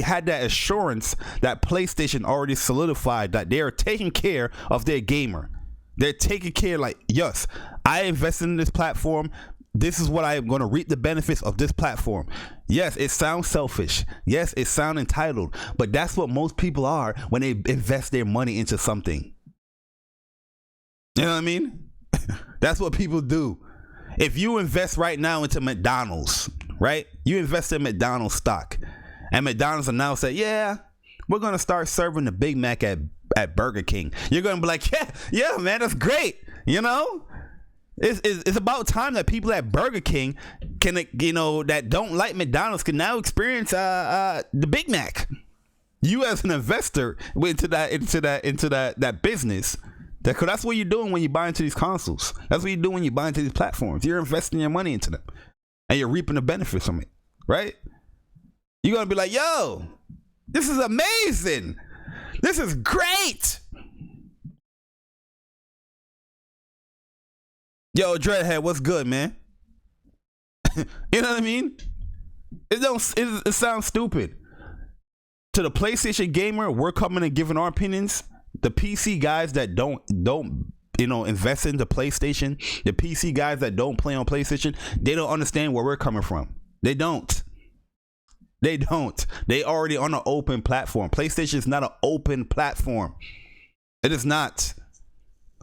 had that assurance that PlayStation already solidified that they are taking care of their gamer. They're taking care, like, yes, I invested in this platform. This is what I am going to reap the benefits of this platform. Yes, it sounds selfish. Yes, it sounds entitled. But that's what most people are when they invest their money into something. You know what I mean? That's what people do. If you invest right now into McDonald's, right? You invest in McDonald's stock. And McDonald's announced that, yeah, we're going to start serving the Big Mac at Burger King. You're going to be like, yeah, man, that's great. You know? It's about time that people at Burger King can, that don't like McDonald's can now experience the Big Mac. You as an investor into that business, because that's what you're doing when you buy into these consoles. That's what you do when you buy into these platforms. You're investing your money into them, and you're reaping the benefits from it, right? You're gonna be like, yo, this is amazing. This is great. Yo, Dreadhead, what's good, man? You know what I mean? It sounds stupid. To the PlayStation gamer, we're coming and giving our opinions. The PC guys that don't invest into PlayStation, the PC guys that don't play on PlayStation, they don't understand where we're coming from. They don't. They already on an open platform. PlayStation is not an open platform. It is not.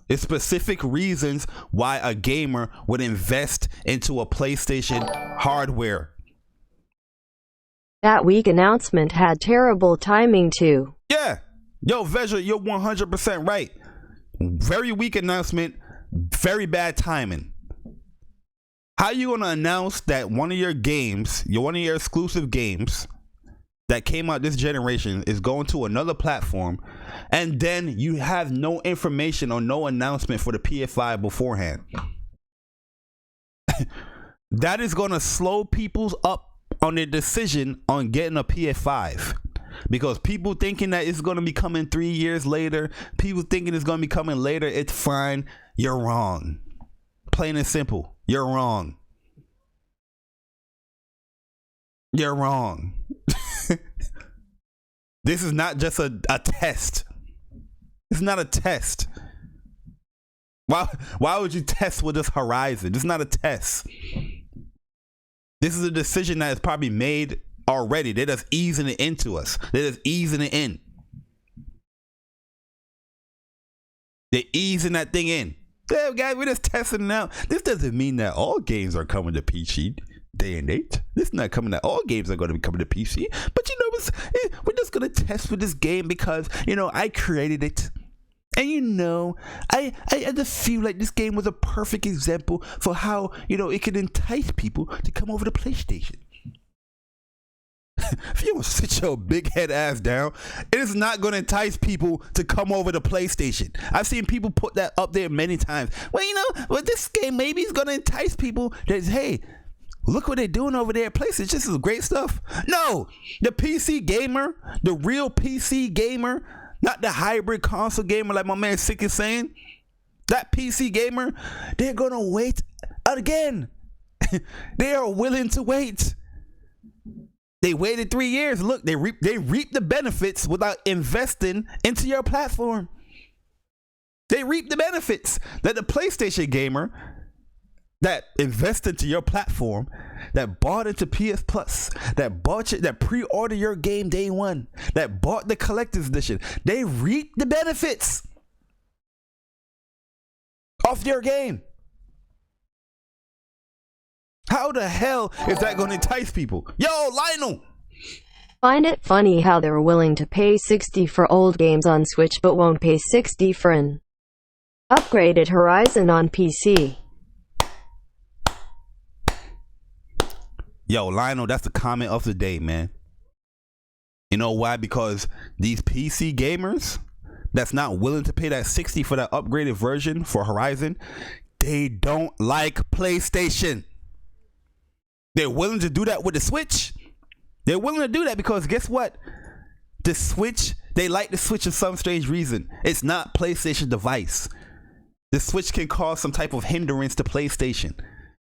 It's specific reasons why a gamer would invest into a PlayStation hardware. That weak announcement had terrible timing too. Yeah. Yo, Veja, you're 100% right. Very weak announcement, very bad timing. How you gonna announce that one of your exclusive games that came out this generation is going to another platform, and then you have no information or no announcement for the PS5 beforehand? That is gonna slow people's up on their decision on getting a PS5. Because people thinking that it's going to be coming 3 years later, people thinking it's going to be coming later, it's fine. You're wrong. Plain and simple. You're wrong. You're wrong. This is not just a test. It's not a test. Why would you test with this Horizon? It's not a test. This is a decision that is probably made already. They're just easing it into us. They're just easing it in. They're easing that thing in. Yeah, guys, we're just testing it out. This doesn't mean that all games are coming to PC day and date. This is not coming that all games are going to be coming to PC. But we're just going to test with this game because, I created it. And I just feel like this game was a perfect example for how, it could entice people to come over to PlayStation. If you don't sit your big head ass down, it is not going to entice people to come over to PlayStation. I've seen people put that up there many times. Well, this game maybe is going to entice people that, hey, look what they're doing over there at PlayStation. This is great stuff. No, the PC gamer, the real PC gamer, not the hybrid console gamer like my man Sick is saying. That PC gamer, they're going to wait again. They are willing to wait. They waited 3 years. Look, they reap the benefits without investing into your platform. They reap the benefits that the PlayStation gamer that invested into your platform, that bought into PS Plus, that pre-ordered your game day one, that bought the collector's edition, they reap the benefits of your game. How the hell is that going to entice people? Yo, Lionel! Find it funny how they're willing to pay $60 for old games on Switch but won't pay $60 for an upgraded Horizon on PC. Yo, Lionel, that's the comment of the day, man. You know why? Because these PC gamers that's not willing to pay that $60 for that upgraded version for Horizon, they don't like PlayStation. They're willing to do that with the Switch. They're willing to do that because guess what? The Switch, they like the Switch for some strange reason. It's not PlayStation device. The Switch can cause some type of hindrance to PlayStation.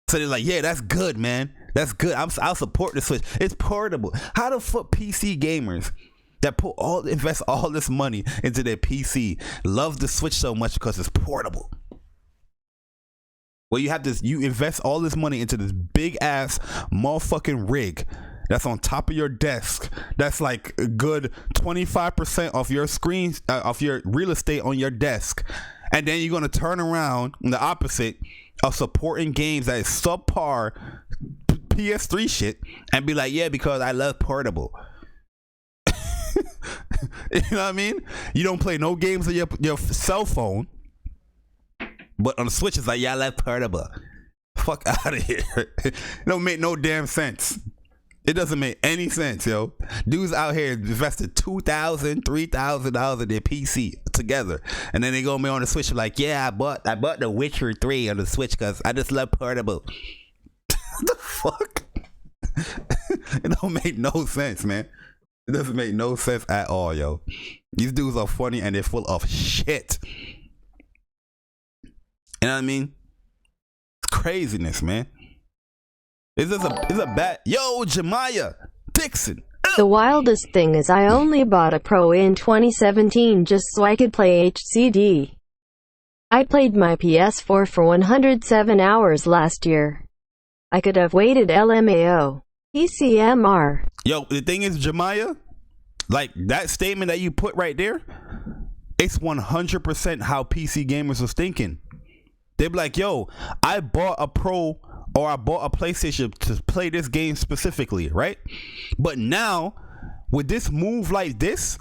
So they're like, yeah, that's good, man. That's good. I'll support the Switch. It's portable. How the fuck PC gamers that invest all this money into their PC love the Switch so much because it's portable? Well, you invest all this money into this big ass motherfucking rig that's on top of your desk. That's like a good 25% of your screen, of your real estate on your desk. And then you're going to turn around the opposite of supporting games that is subpar PS3 shit and be like, yeah, because I love portable. You know what I mean? You don't play no games on your cell phone. But on the Switch, it's like, yeah, I like portable. Fuck out of here. It don't make no damn sense. It doesn't make any sense, yo. Dudes out here invested $2,000, $3,000 in their PC together, and then they go me on the Switch like, yeah, I bought The Witcher 3 on the Switch because I just love portable. What the fuck? It don't make no sense, man. It doesn't make no sense at all, yo. These dudes are funny and they're full of shit. You know what I mean? It's craziness, man. It's a bad... Yo, Jemiah Dixon. The wildest thing is I only bought a Pro in 2017 just so I could play HCD. I played my PS4 for 107 hours last year. I could have waited LMAO. ECMR. Yo, the thing is, Jemiah, like that statement that you put right there, it's 100% how PC gamers was thinking. They'd be like, yo, I bought a Pro or I bought a PlayStation to play this game specifically, right? But now, with this move like this,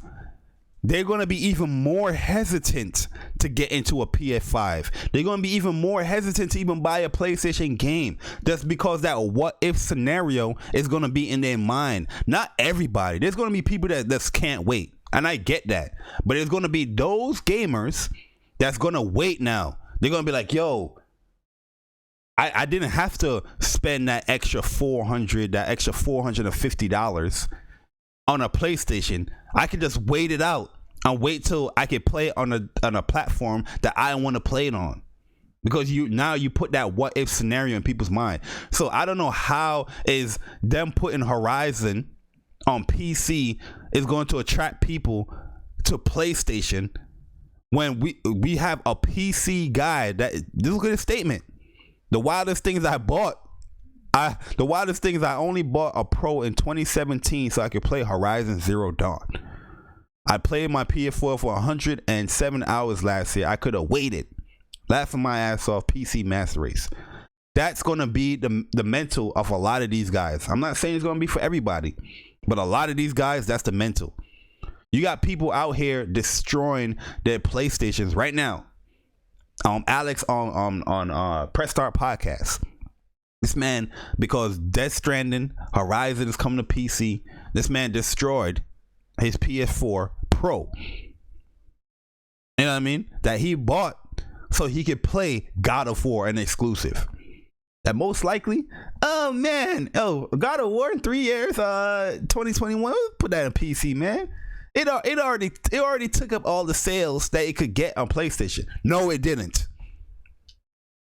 they're going to be even more hesitant to get into a PS5. They're going to be even more hesitant to even buy a PlayStation game. That's because that what if scenario is going to be in their mind. Not everybody. There's going to be people that just can't wait. And I get that. But there's going to be those gamers that's going to wait now. They're going to be like, yo, I didn't have to spend that extra $450 on a PlayStation. I could just wait it out and wait till I could play it on a platform that I want to play it on. Because you put that what if scenario in people's mind. So I don't know how is them putting Horizon on PC is going to attract people to PlayStation when we have a PC guy that this is a good statement. The wildest things I only bought a Pro in 2017 so I could play Horizon Zero Dawn. I played my PS4 for 107 hours last year. I could have waited, laughing my ass off, PC Master Race. That's going to be the mental of a lot of these guys. I'm not saying it's going to be for everybody, but a lot of these guys, that's the mental. You got people out here destroying their PlayStations right now. Alex on Press Start Podcast. This man, because Death Stranding, Horizon is coming to PC. This man destroyed his PS4 Pro. You know what I mean? That he bought so he could play God of War, an exclusive. That most likely, God of War in 3 years, 2021. Put that in PC, man. It already took up all the sales that it could get on PlayStation. No, it didn't.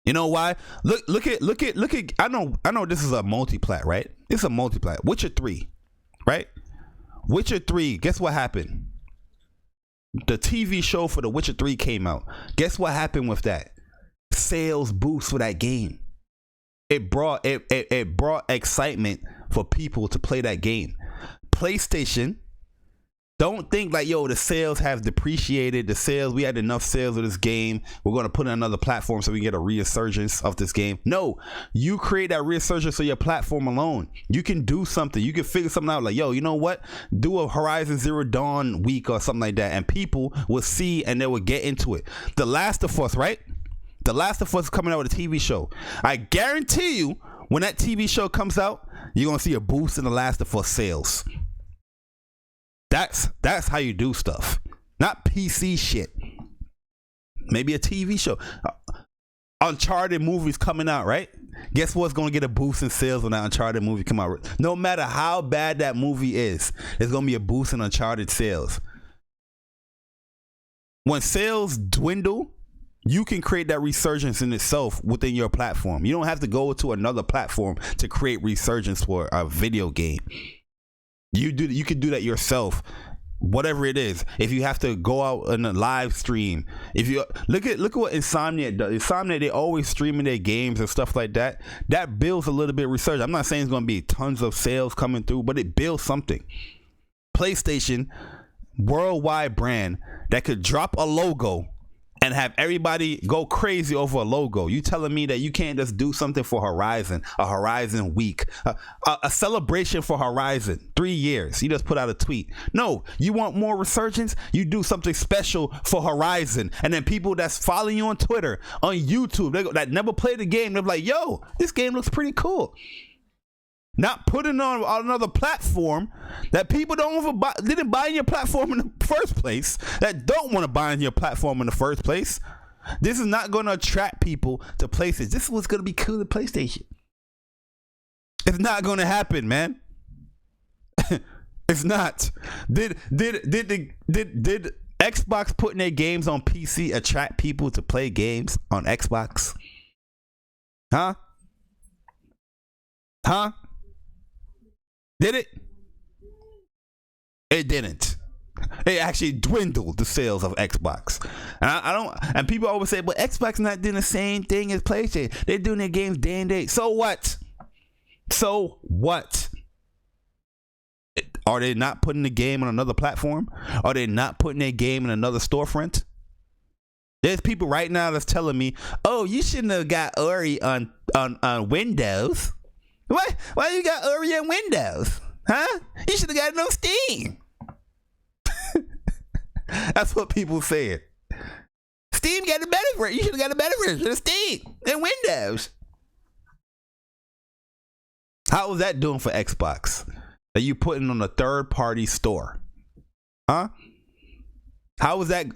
You know why? Look at. I know this is a multi-plat, right? It's a multi-plat. Witcher 3, right? Witcher 3. Guess what happened? The TV show for The Witcher 3 came out. Guess what happened with that? Sales boost for that game. It brought excitement for people to play that game. PlayStation. Don't think like, yo, the sales have depreciated. We had enough sales of this game. We're going to put it on another platform so we can get a resurgence of this game. No, you create that resurgence of your platform alone. You can do something. You can figure something out like, yo, you know what? Do a Horizon Zero Dawn week or something like that. And people will see and they will get into it. The Last of Us, right? The Last of Us is coming out with a TV show. I guarantee you when that TV show comes out, you're going to see a boost in The Last of Us sales. That's how you do stuff. Not PC shit. Maybe a TV show. Uncharted movies coming out, right? Guess what's going to get a boost in sales when that Uncharted movie come out? No matter how bad that movie is, there's going to be a boost in Uncharted sales. When sales dwindle, you can create that resurgence in itself within your platform. You don't have to go to another platform to create resurgence for a video game. You can do that yourself, whatever it is. If you have to go out on a live stream, if you look at what Insomniac does. Insomniac, they always streaming their games and stuff like that. That builds a little bit of research. I'm not saying it's going to be tons of sales coming through, but it builds something. PlayStation, worldwide brand that could drop a logo and have everybody go crazy over a logo. You telling me that you can't just do something for Horizon, a Horizon week, a celebration for Horizon, 3 years. You just put out a tweet. No, you want more resurgence? You do something special for Horizon. And then people that's following you on Twitter, on YouTube, that never played the game, they're like, yo, this game looks pretty cool. Not putting on another platform that people didn't buy in your platform in the first place, that don't want to buy in your platform in the first place. This is not going to attract people to PlayStation. This is what's going to be cool to PlayStation. It's not going to happen, man. It's not. Did Xbox putting their games on PC attract people to play games on Xbox? Huh? Did it? It didn't. It actually dwindled the sales of Xbox. And I don't. And people always say, "But Xbox not doing the same thing as PlayStation. They're doing their games day and date." So what? So what? Are they not putting the game on another platform? Are they not putting their game in another storefront? There's people right now that's telling me, "Oh, you shouldn't have got Ori on Windows." What? Why you got Ori on Windows? Huh? You should have got it on Steam. That's what people said. Steam got a better version. You should have got a better version of Steam and Windows. How was that doing for Xbox? That you putting on a third-party store? Huh? How was that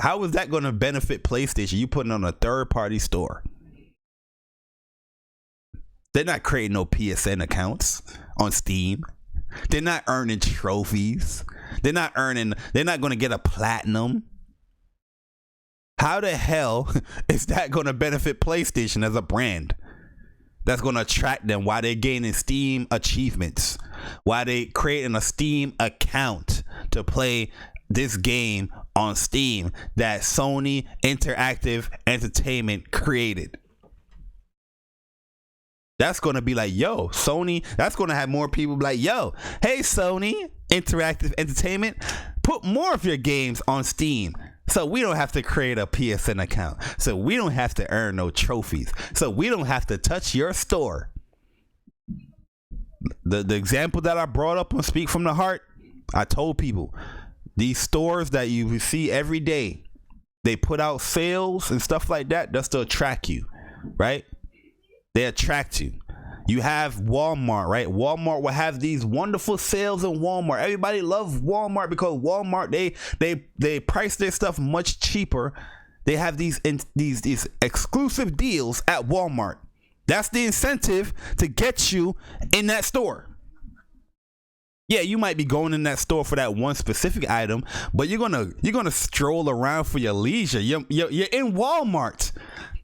going to benefit PlayStation? You putting on a third-party store? They're not creating no PSN accounts on Steam. They're not earning trophies. They're not going to get a platinum. How the hell is that going to benefit PlayStation as a brand? That's going to attract them while they're gaining Steam achievements, while they creating a Steam account to play this game on Steam that Sony Interactive Entertainment created. That's going to be like, yo, Sony, that's going to have more people be like, yo, hey, Sony Interactive Entertainment, put more of your games on Steam so we don't have to create a PSN account, so we don't have to earn no trophies, so we don't have to touch your store. The example that I brought up on Speak From the Heart, I told people, these stores that you see every day, they put out sales and stuff like that just to attract you, right? They attract you. You have Walmart, right? Walmart will have these wonderful sales in Walmart. Everybody loves Walmart because Walmart, they price their stuff much cheaper. They have these exclusive deals at Walmart. That's the incentive to get you in that store. Yeah, you might be going in that store for that one specific item, but you're gonna stroll around for your leisure. You're in Walmart.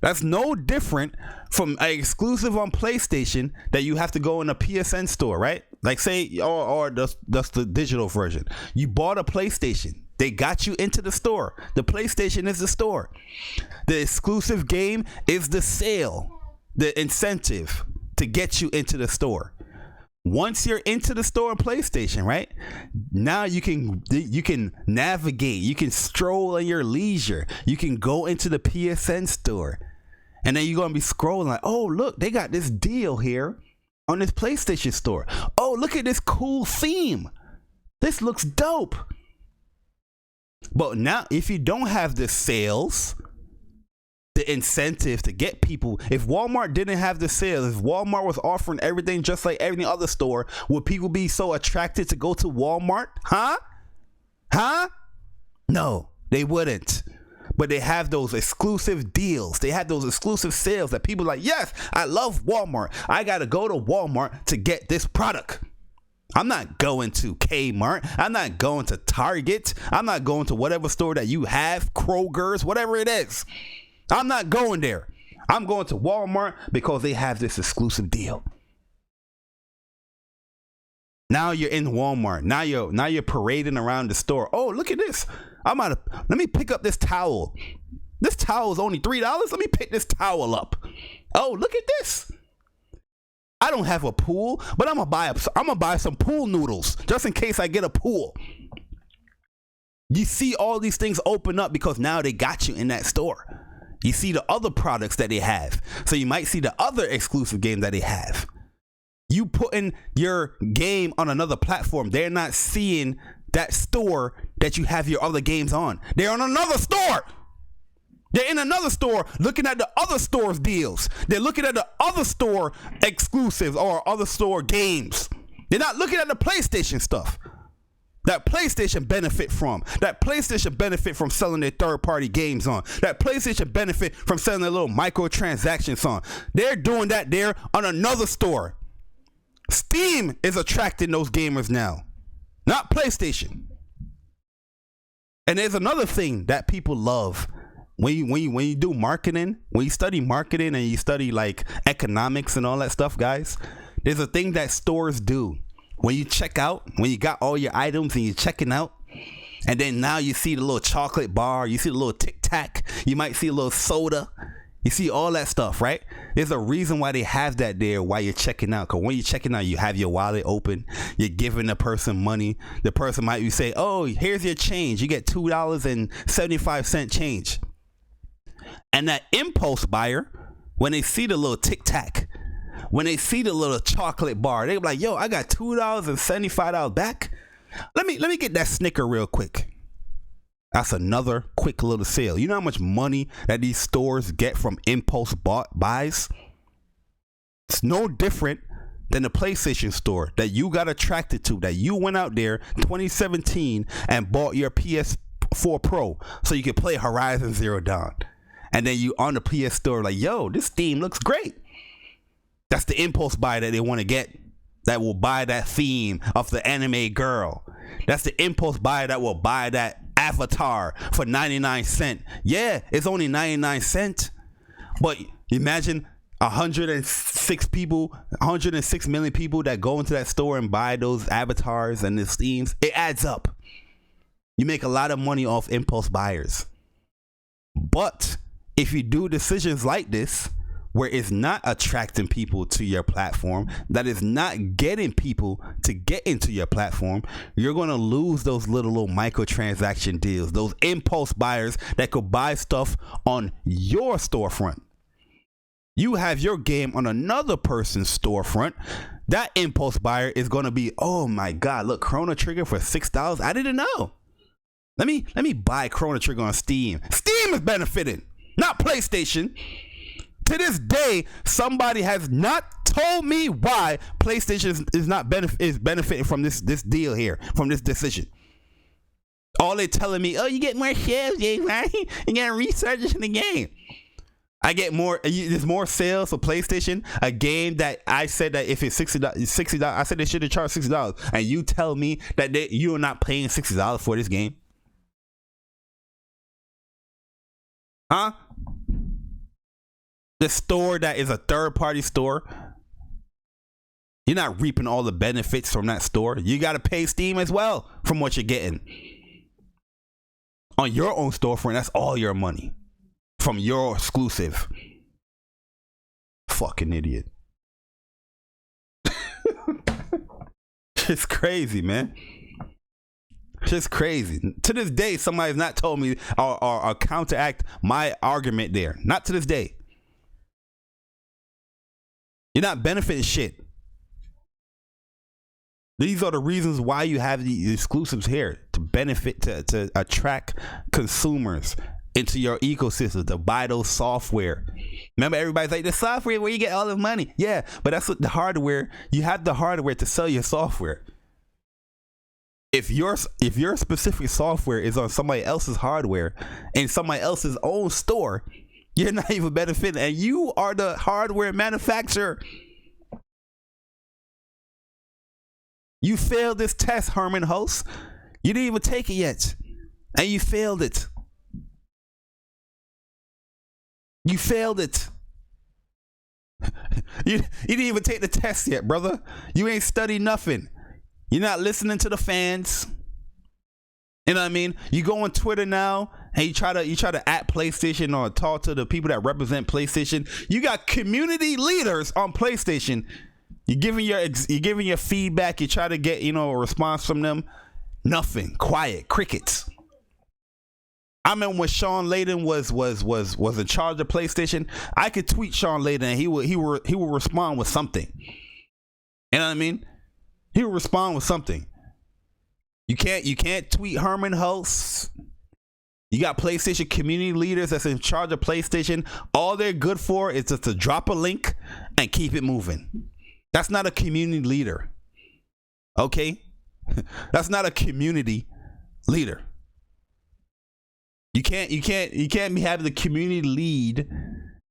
That's no different from an exclusive on PlayStation that you have to go in a PSN store, right? Like say, or that's the digital version. You bought a PlayStation. They got you into the store. The PlayStation is the store. The exclusive game is the sale, the incentive to get you into the store. Once you're into the store on PlayStation, right? Now you can navigate. You can stroll at your leisure. You can go into the PSN store. And then you're going to be scrolling like, oh, look, they got this deal here on this PlayStation store. Oh, look at this cool theme. This looks dope. But now, if you don't have the sales, the incentive to get people, if Walmart didn't have the sales, if Walmart was offering everything just like every other store, would people be so attracted to go to Walmart? Huh? No, they wouldn't. But they have those exclusive deals. They have those exclusive sales that people are like, yes, I love Walmart. I got to go to Walmart to get this product. I'm not going to Kmart. I'm not going to Target. I'm not going to whatever store that you have, Kroger's, whatever it is. I'm not going there. I'm going to Walmart because they have this exclusive deal. Now you're in Walmart. Now you're parading around the store. Oh, look at this. Let me pick up this towel. This towel is only $3. Let me pick this towel up. Oh, look at this. I don't have a pool, but I'm gonna buy some pool noodles just in case I get a pool. You see all these things open up because now they got you in that store. You see the other products that they have. So you might see the other exclusive game that they have. You putting your game on another platform, they're not seeing that store that you have your other games on. They're on another store. They're in another store looking at the other store's deals. They're looking at the other store exclusives or other store games. They're not looking at the PlayStation stuff that PlayStation benefit from. That PlayStation benefit from selling their third-party games on. That PlayStation benefit from selling their little microtransactions on. They're doing that there on another store. Steam is attracting those gamers now, not PlayStation. And there's another thing that people love. When you do marketing, when you study marketing and you study like economics and all that stuff, guys, there's a thing that stores do. When you check out, when you got all your items and you're checking out, and then now you see the little chocolate bar, you see the little Tic Tac, you might see a little soda, you see all that stuff, right? There's a reason why they have that there while you're checking out. Because when you're checking out, you have your wallet open, you're giving the person money. The person might say, oh, here's your change. You get $2.75 change. And that impulse buyer, when they see the little Tic Tac, when they see the little chocolate bar, they're like, yo, I got $2.75 back. Let me get that Snicker real quick. That's another quick little sale. You know how much money that these stores get from impulse buys? It's no different than the PlayStation store that you got attracted to, that you went out there 2017 and bought your PS4 Pro so you could play Horizon Zero Dawn. And then you on the PS store like, yo, this theme looks great. That's the impulse buy that they want to get, that will buy that theme of the anime girl. That's the impulse buy that will buy that avatar for 99 cents. Yeah, it's only 99 cents. But imagine 106 million people that go into that store and buy those avatars and the themes. It adds up. You make a lot of money off impulse buyers. But if you do decisions like this, where it's not attracting people to your platform, that is not getting people to get into your platform, you're going to lose those little microtransaction deals, those impulse buyers that could buy stuff on your storefront. You have your game on another person's storefront. That impulse buyer is going to be, oh my God, look, Chrono Trigger for $6. I didn't know. Let me buy Chrono Trigger on Steam. Steam is benefiting, not PlayStation. To this day, somebody has not told me why PlayStation is benefiting from this deal here, from this decision. All they're telling me, oh, you get more shares, right? You get research in the game. I get more. There's more sales for PlayStation. A game that I said that if it's $60, I said they should have charged $60, and you tell me that you are not paying $60 for this game, huh? The store that is a third-party store, you're not reaping all the benefits from that store. You got to pay Steam as well from what you're getting. On your own storefront, that's all your money from your exclusive. Fucking idiot. It's crazy, man. Just crazy. To this day, somebody's not told me or counteract my argument there. Not to this day. You're not benefiting shit. These are the reasons why you have the exclusives here, to benefit, to attract consumers into your ecosystem, to buy those software. Remember, everybody's like, the software where you get all the money. Yeah, but that's what the hardware. You have the hardware to sell your software. If your specific software is on somebody else's hardware in somebody else's own store, you're not even benefiting, and you are the hardware manufacturer. You failed this test, Herman Host. You didn't even take it yet, and you failed it. You failed it. You didn't even take the test yet, brother. You ain't studied nothing. You're not listening to the fans. You know what I mean? You go on Twitter now and you try to at PlayStation or talk to the people that represent PlayStation. You got community leaders on PlayStation. You're giving your feedback. You try to get a response from them. Nothing. Quiet. Crickets. I remember when Sean Layden was in charge of PlayStation. I could tweet Sean Layden and he would respond with something. You know what I mean? He would respond with something. You can't tweet Herman Hulse. You got PlayStation community leaders that's in charge of PlayStation. All they're good for is just to drop a link and keep it moving. That's not a community leader. Okay? That's not a community leader. You can't be having the community lead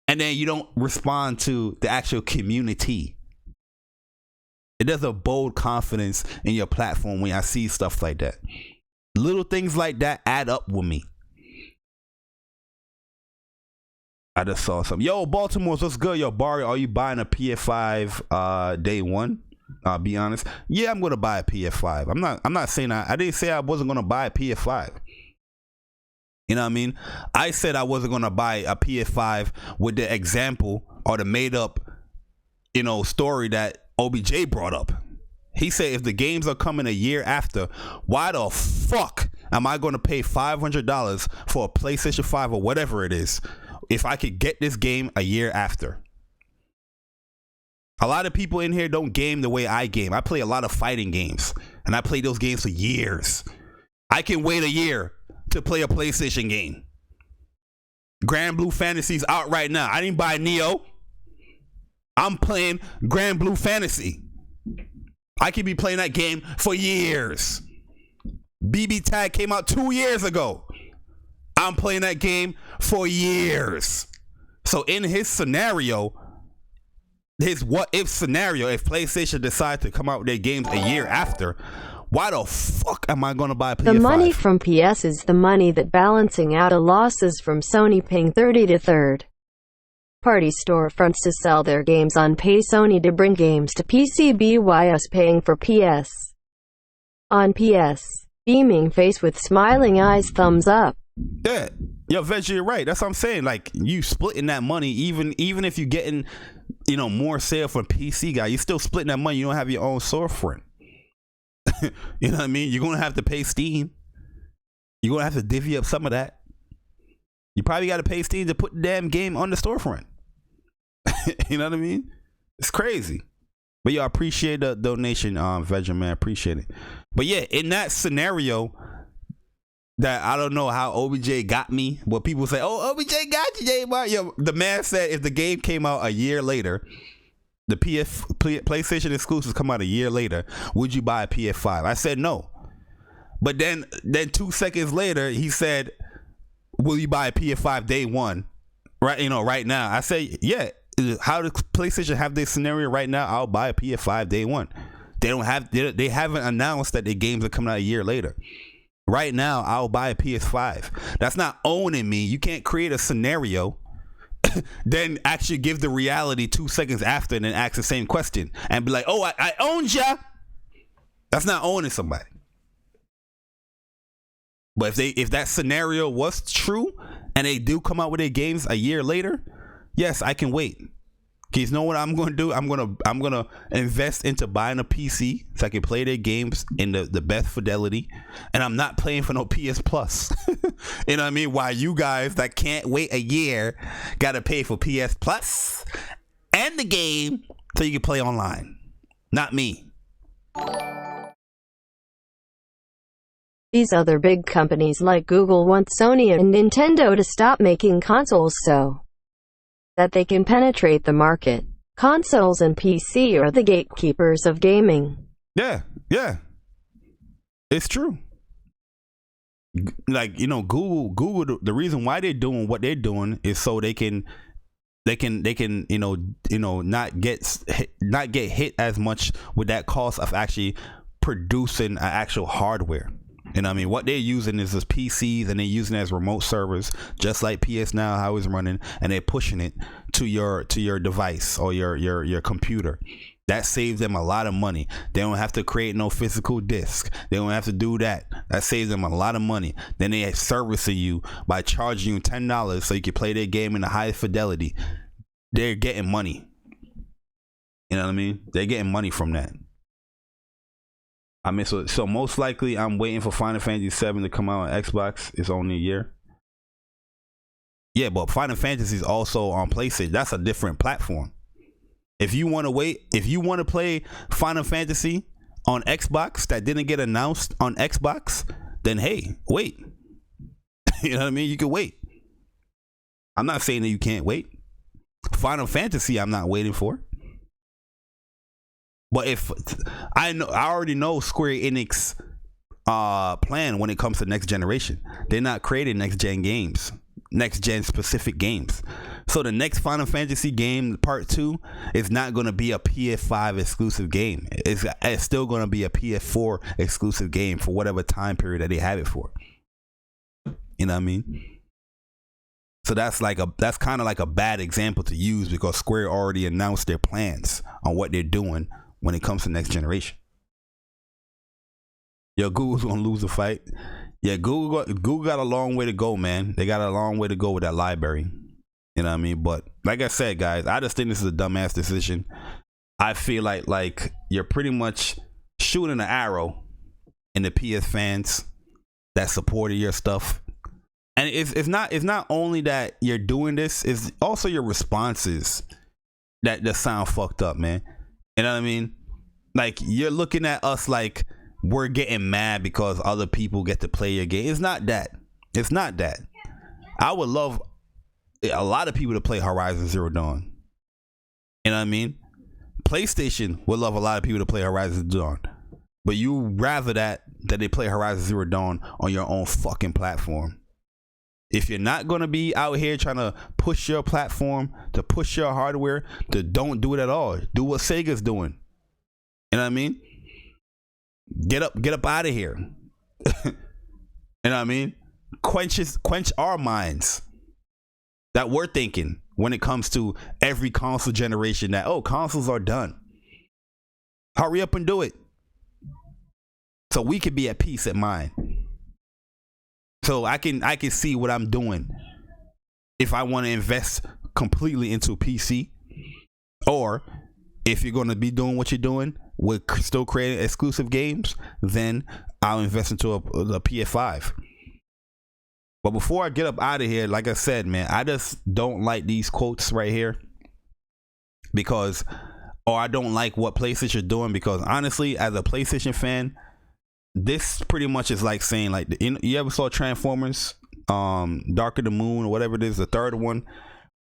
and then you don't respond to the actual community. It does a bold confidence in your platform when I see stuff like that. Little things like that add up with me. I just saw something. Yo, Baltimore's, what's good? Yo, Barry, are you buying a PS5 day one? I'll be honest. Yeah, I'm gonna buy a PS5. I'm not saying I didn't say I wasn't gonna buy a PS5. You know what I mean? I said I wasn't gonna buy a PS5 with the example or the made up, story that OBJ brought up. He said if the games are coming a year after, why the fuck am I gonna pay $500 for a PlayStation 5 or whatever it is if I could get this game a year after? A lot of people in here don't game the way I game. I play a lot of fighting games, and I play those games for years. I can wait a year to play a PlayStation game. Grand Blue Fantasy's out right now. I didn't buy Neo. I'm playing Grand Blue Fantasy. I could be playing that game for years. BB Tag came out 2 years ago. I'm playing that game for years. So in his scenario, his what if scenario, if PlayStation decides to come out with their games a year after, why the fuck am I going to buy a PS5? The money from PS is the money that balancing out a losses from Sony paying 30 to third party storefronts to sell their games on pay Sony to bring games to PC BY us paying for PS. On PS. Beaming face with smiling eyes, thumbs up. Yeah. Yo, Veg, you're right. That's what I'm saying. Like, you splitting that money, even if you're getting, more sale from PC guy, you're still splitting that money. You don't have your own storefront. You know what I mean? You're going to have to pay Steam. You're going to have to divvy up some of that. You probably got to pay Steam to put the damn game on the storefront. You know what I mean? It's crazy. But yeah, I appreciate the donation, Veteran man. Appreciate it. But yeah, in that scenario, that I don't know how OBJ got me. But people say, "Oh, OBJ got you, J Bar." Yo, the man said if the game came out a year later, the PlayStation exclusives come out a year later, would you buy a PS5? I said no. But then 2 seconds later, he said, "Will you buy a PS5 day one?" Right, right now. I say, yeah. How does PlayStation have this scenario right now? I'll buy a PS5 day one. They haven't announced that their games are coming out a year later. Right now, I'll buy a PS5. That's not owning me. You can't create a scenario, then actually give the reality 2 seconds after and then ask the same question and be like, "Oh, I owned ya." That's not owning somebody. But if that scenario was true and they do come out with their games a year later, yes, I can wait. Because you know what I'm going to do? I'm going to invest into buying a PC so I can play their games in the best fidelity. And I'm not playing for no PS Plus. You know what I mean? While you guys that can't wait a year got to pay for PS Plus and the game so you can play online. Not me. These other big companies like Google want Sony and Nintendo to stop making consoles so that they can penetrate the market. Consoles and PC are the gatekeepers of gaming. Yeah. It's true. Like, Google, the reason why they're doing what they're doing is so they can not get hit as much with that cost of actually producing an actual hardware. You know what I mean? What they're using is this PCs and they're using it as remote servers, just like PS Now, how it's running, and they're pushing it to your device or your computer. That saves them a lot of money. They don't have to create no physical disc. They don't have to do that. That saves them a lot of money. Then they servicing you by charging you $10 so you can play their game in the highest fidelity. They're getting money. You know what I mean? They're getting money from that. I mean, so most likely I'm waiting for Final Fantasy 7 to come out on Xbox. It's only a year. Yeah, but Final Fantasy is also on PlayStation. That's a different platform. If you want to wait, if you want to play Final Fantasy on Xbox that didn't get announced on Xbox, then hey, wait. You know what I mean? You can wait. I'm not saying that you can't wait. Final Fantasy, I'm not waiting for. But if I already know Square Enix plan when it comes to next generation. They're not creating next gen games, next gen specific games. So the next Final Fantasy game, Part 2, is not going to be a PS5 exclusive game. It's still going to be a PS4 exclusive game for whatever time period that they have it for. You know what I mean? So that's kind of like a bad example to use because Square already announced their plans on what they're doing when it comes to next generation. Yo, Google's gonna lose the fight. Yeah, Google got a long way to go, man. They got a long way to go with that library. You know what I mean? But like I said, guys, I just think this is a dumbass decision. I feel like you're pretty much shooting an arrow in the PS fans that supported your stuff. And it's not only that you're doing this, it's also your responses that sound fucked up, man. You know what I mean? Like, you're looking at us like we're getting mad because other people get to play your game. It's not that. It's not that. I would love a lot of people to play Horizon Zero Dawn. You know what I mean? PlayStation would love a lot of people to play Horizon Zero Dawn. But you rather that they play Horizon Zero Dawn on your own fucking platform. If you're not going to be out here trying to push your platform, to push your hardware, to don't do it at all. Do what Sega's doing. You know what I mean? Get up out of here. You know what I mean? Quench our minds that we're thinking when it comes to every console generation that, consoles are done. Hurry up and do it. So we could be at peace at mind. So I can see what I'm doing if I want to invest completely into PC, or if you're going to be doing what you're doing with still creating exclusive games, then I'll invest into a PS5. But before I get up out of here, like I said, man, I just don't like these quotes right here or I don't like what PlayStation is doing because honestly, as a PlayStation fan, this pretty much is like saying, like, you ever saw Transformers, Dark of the Moon or whatever it is, the third one,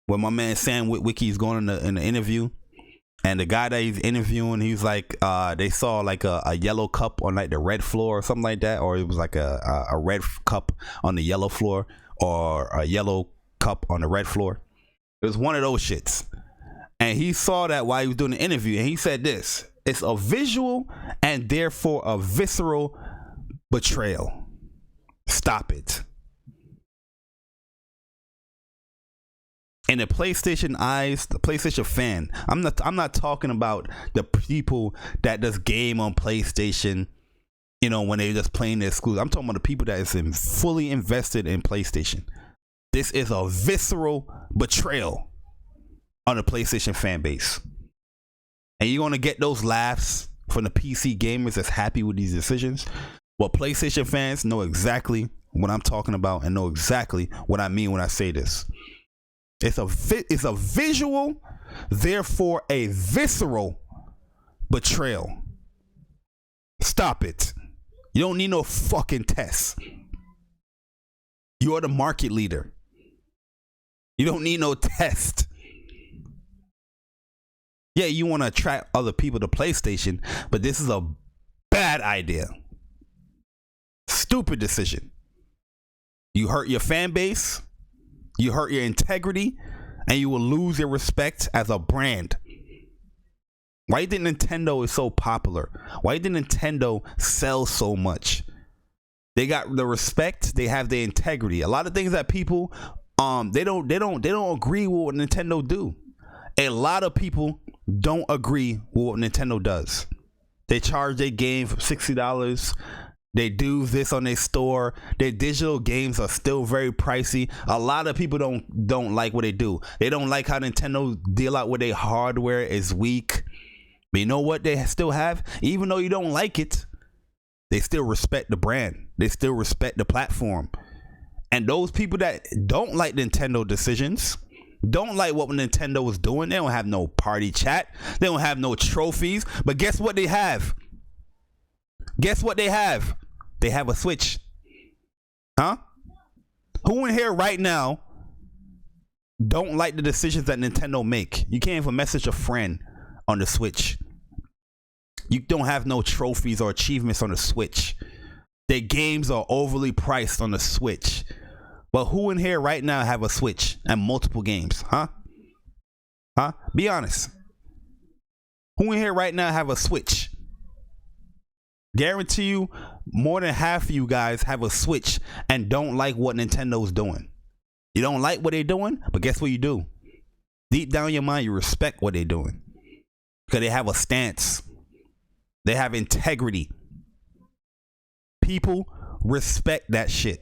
where my man Sam Witwicky's going in the interview, and the guy that he's interviewing, he's like, they saw like a yellow cup on like the red floor or something like that, or it was like a red cup on the yellow floor, or a yellow cup on the red floor. It was one of those shits, and he saw that while he was doing the interview, and he said this: it's a visual and therefore a visceral betrayal. Stop it. In the PlayStation eyes, the PlayStation fan, I'm not talking about the people that just game on PlayStation, you know, when they're just playing their exclusive. I'm talking about the people that is fully invested in PlayStation. This is a visceral betrayal on the PlayStation fan base. And you're going to get those laughs from the PC gamers that's happy with these decisions. Well, PlayStation fans know exactly what I'm talking about and know exactly what I mean when I say this. It's a visual, therefore a visceral betrayal. Stop it. You don't need no fucking tests. You're the market leader. You don't need no test. Yeah, you want to attract other people to PlayStation, but this is a bad idea. Stupid decision. You hurt your fan base, you hurt your integrity, and you will lose your respect as a brand. Why did Nintendo is so popular? Why did Nintendo sell so much? They got the respect, they have the integrity. A lot of things that people they don't agree with what Nintendo do. A lot of people don't agree with what Nintendo does. They charge their game for $60. They do this on their store. Their digital games are still very pricey. A lot of people don't like what they do. They don't like how Nintendo deal out with their hardware is weak. But you know what they still have? Even though you don't like it, they still respect the brand. They still respect the platform. And those people that don't like Nintendo decisions, don't like what Nintendo was doing, they don't have no party chat, they don't have no trophies. But guess what they have? Guess what they have? They have a Switch. Huh? Who in here right now don't like the decisions that Nintendo make? You can't even message a friend on the Switch. You don't have no trophies or achievements on the Switch. Their games are overly priced on the Switch. But who in here right now have a Switch and multiple games? Huh? Be honest. Who in here right now have a Switch? Guarantee you more than half of you guys have a Switch and don't like what Nintendo's doing. You don't like what they're doing, but guess what you do? Deep down in your mind, you respect what they're doing. Because they have a stance. They have integrity. People respect that shit.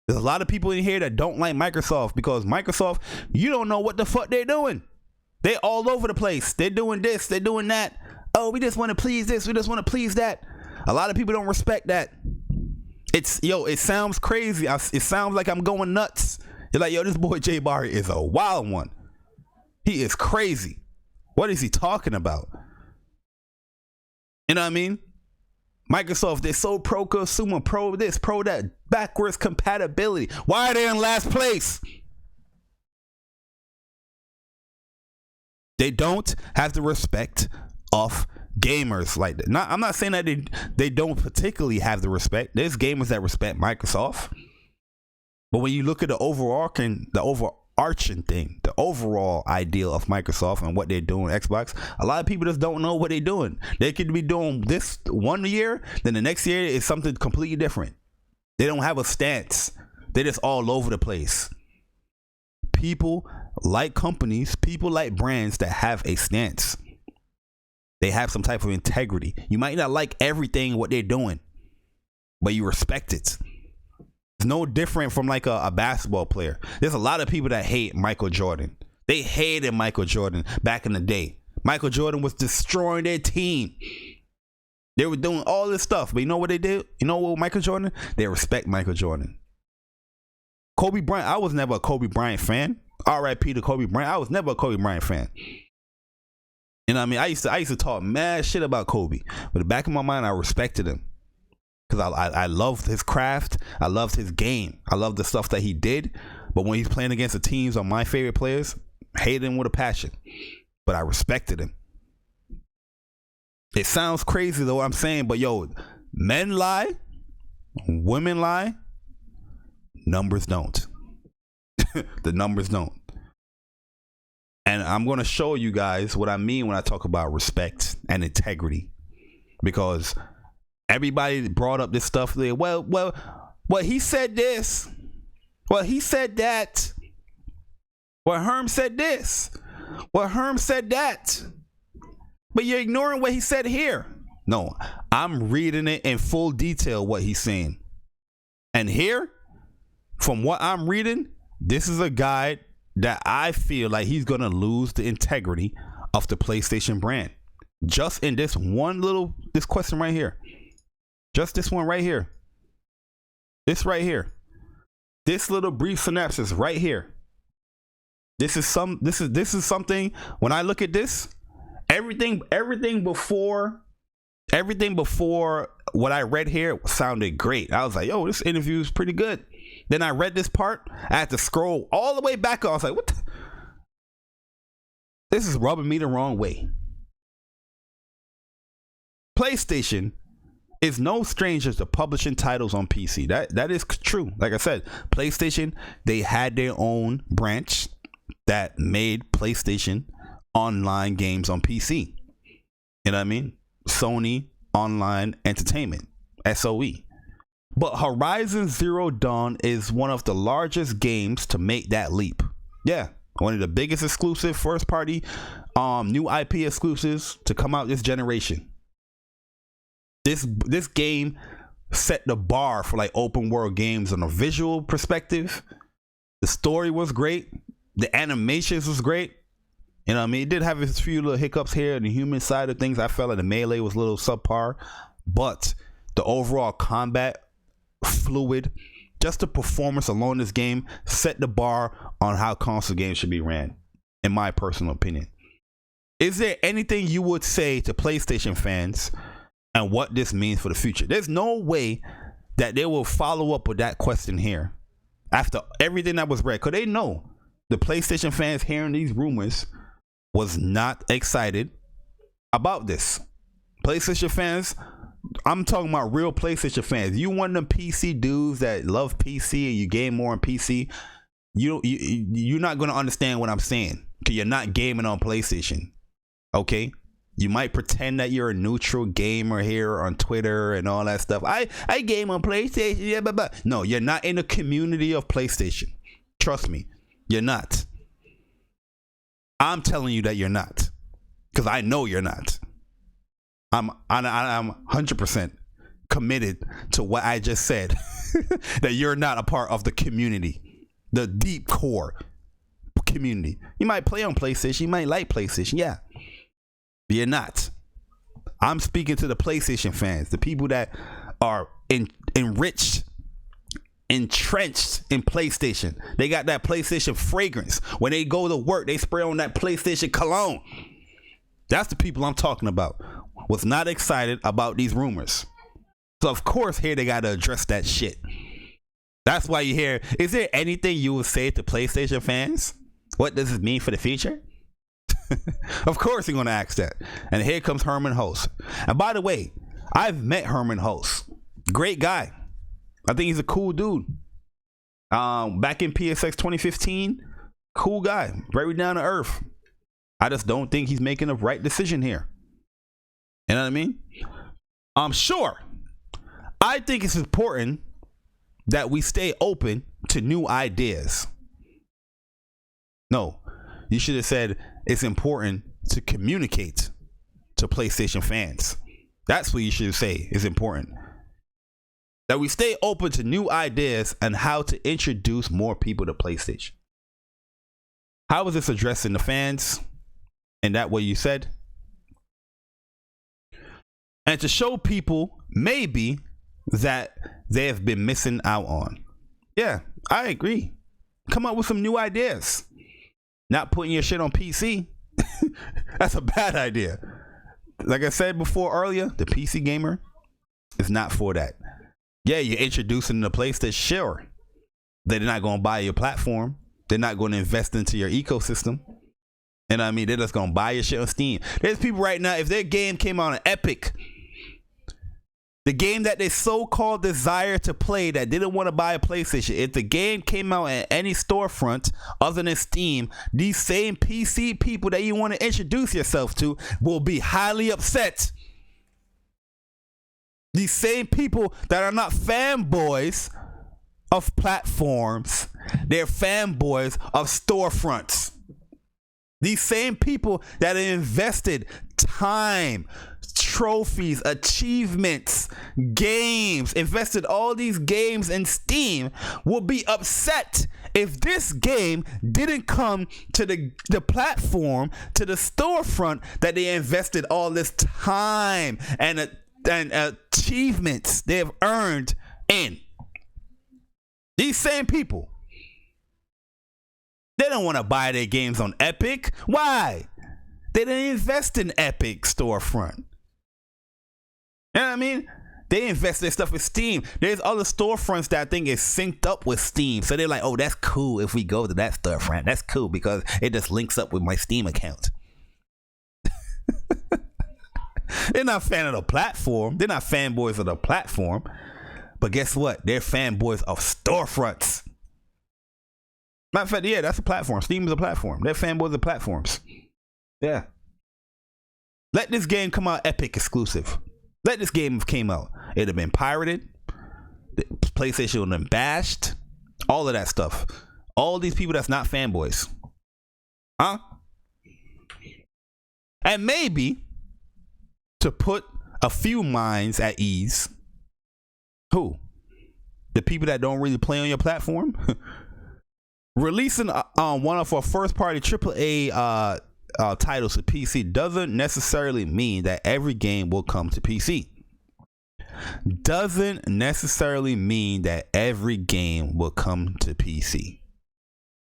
There's a lot of people in here that don't like Microsoft because Microsoft, you don't know what the fuck they're doing. They're all over the place. They're doing this, they're doing that. Oh, we just want to please this, we just want to please that. A lot of people don't respect that. It sounds crazy. It sounds like I'm going nuts. You're like, yo, this boy Jay Barry is a wild one. He is crazy. What is he talking about? You know what I mean? Microsoft, they're so pro consumer, pro this, pro that, backwards compatibility. Why are they in last place? They don't have the respect of gamers like that. I'm not saying that they don't particularly have the respect. There's gamers that respect Microsoft. But when you look at the overarching thing, the overall ideal of Microsoft and what they're doing, Xbox, a lot of people just don't know what they're doing. They could be doing this one year, then the next year is something completely different. They don't have a stance. They're just all over the place. People like companies, people like brands that have a stance. They have some type of integrity. You might not like everything what they're doing, but you respect it. It's no different from like a basketball player. There's a lot of people that hate Michael Jordan. They hated Michael Jordan back in the day. Michael Jordan was destroying their team. They were doing all this stuff, but you know what they did? You know what, Michael Jordan? They respect Michael Jordan. Kobe Bryant, I was never a Kobe Bryant fan. R.I.P. to Kobe Bryant. I was never a Kobe Bryant fan. You know what I mean? I used to talk mad shit about Kobe, but in the back of my mind, I respected him because I loved his craft. I loved his game. I loved the stuff that he did. But when he's playing against the teams of my favorite players, hated him with a passion. But I respected him. It sounds crazy though, I'm saying, but yo, men lie, women lie, numbers don't. The numbers don't. And I'm going to show you guys what I mean when I talk about respect and integrity. Because everybody brought up this stuff there. Well, he said this. Well, he said that. Well, Herm said this. Well, Herm said that. But you're ignoring what he said here. No, I'm reading it in full detail what he's saying. And here, from what I'm reading, this is a guy that I feel like he's going to lose the integrity of the PlayStation brand. Just in this question right here. Just this one right here. This right here. This little brief synopsis right here. This is something, when I look at this, everything before what I read here sounded great. I was like, yo, this interview is pretty good. Then I read this part. I had to scroll all the way back. I was like, what? This is rubbing me the wrong way. PlayStation is no stranger to publishing titles on PC. That is true. Like I said, PlayStation, they had their own branch that made PlayStation online games on PC. You know what I mean? Sony Online Entertainment, SOE. But Horizon Zero Dawn is one of the largest games to make that leap. Yeah, one of the biggest exclusive first party new IP exclusives to come out this generation. This game set the bar for like open world games on a visual perspective. The story was great. The animations was great. You know what I mean? It did have a few little hiccups here on the human side of things. I felt like the melee was a little subpar, but the overall combat fluid, Just the performance alone in this game set the bar on how console games should be ran, in my personal opinion. Is there anything you would say to PlayStation fans and what this means for the future? There's no way that they will follow up with that question here after everything that was read, because they know the PlayStation fans hearing these rumors was not excited about this. PlayStation fans, I'm talking about real PlayStation fans. You one of them PC dudes that love PC and you game more on PC, you're not going to understand what I'm saying, because you're not gaming on PlayStation. Okay, you might pretend that you're a neutral gamer here on Twitter and all that stuff. I game on PlayStation. Yeah, but no, you're not in the community of PlayStation. Trust me, you're not. I'm telling you that you're not, because I know you're not. I'm 100% committed to what I just said. That you're not a part of the community, the deep core community. You might play on PlayStation, you might like PlayStation, yeah. You're not. I'm speaking to the PlayStation fans, the people that are entrenched in PlayStation. They got that PlayStation fragrance. When they go to work, they spray on that PlayStation cologne. That's the people I'm talking about. Was not excited about these rumors. So of course here they got to address that shit. That's why you hear, is there anything you would say to PlayStation fans? What does it mean for the future? Of course you're going to ask that. And here comes Herman Host. And by the way, I've met Herman Host. Great guy. I think he's a cool dude. Back in PSX 2015, cool guy. Very down to earth. I just don't think he's making the right decision here. You know what I mean? I'm sure. I think it's important that we stay open to new ideas. No, you should have said it's important to communicate to PlayStation fans. That's what you should say is important. That we stay open to new ideas and how to introduce more people to PlayStation. How is this addressing the fans? And that what you said? And to show people maybe that they have been missing out on. Yeah, I agree. Come up with some new ideas. Not putting your shit on PC. That's a bad idea. Like I said before earlier, the PC gamer is not for that. Yeah, you're introducing the PlayStation, sure. They're not going to buy your platform. They're not going to invest into your ecosystem. And I mean, they're just going to buy your shit on Steam. There's people right now, if their game came out on Epic, the game that they so-called desire to play that didn't want to buy a PlayStation, if the game came out at any storefront other than Steam, these same PC people that you want to introduce yourself to will be highly upset. These same people that are not fanboys of platforms, they're fanboys of storefronts. These same people that have invested time, trophies, achievements, games, invested all these games in Steam will be upset if this game didn't come to the platform, to the storefront that they invested all this time and achievements they have earned in. These same people, they don't want to buy their games on Epic. Why? They didn't invest in Epic storefront. You know what I mean? They invest their stuff in Steam. There's other storefronts that I think is synced up with Steam. So they're like, oh, that's cool if we go to that storefront. That's cool because it just links up with my Steam account. They're not fan of the platform. They're not fanboys of the platform. But guess what? They're fanboys of storefronts. Matter of fact, yeah, that's a platform. Steam is a platform. They're fanboys of platforms. Yeah. Let this game come out Epic exclusive. Let this game have came out. It'd have been pirated. The PlayStation would have been bashed. All of that stuff. All these people that's not fanboys. Huh? And maybe to put a few minds at ease. Who? The people that don't really play on your platform? Releasing one of our first party AAA titles to PC doesn't necessarily mean that every game will come to PC. doesn't necessarily mean that every game will come to PC.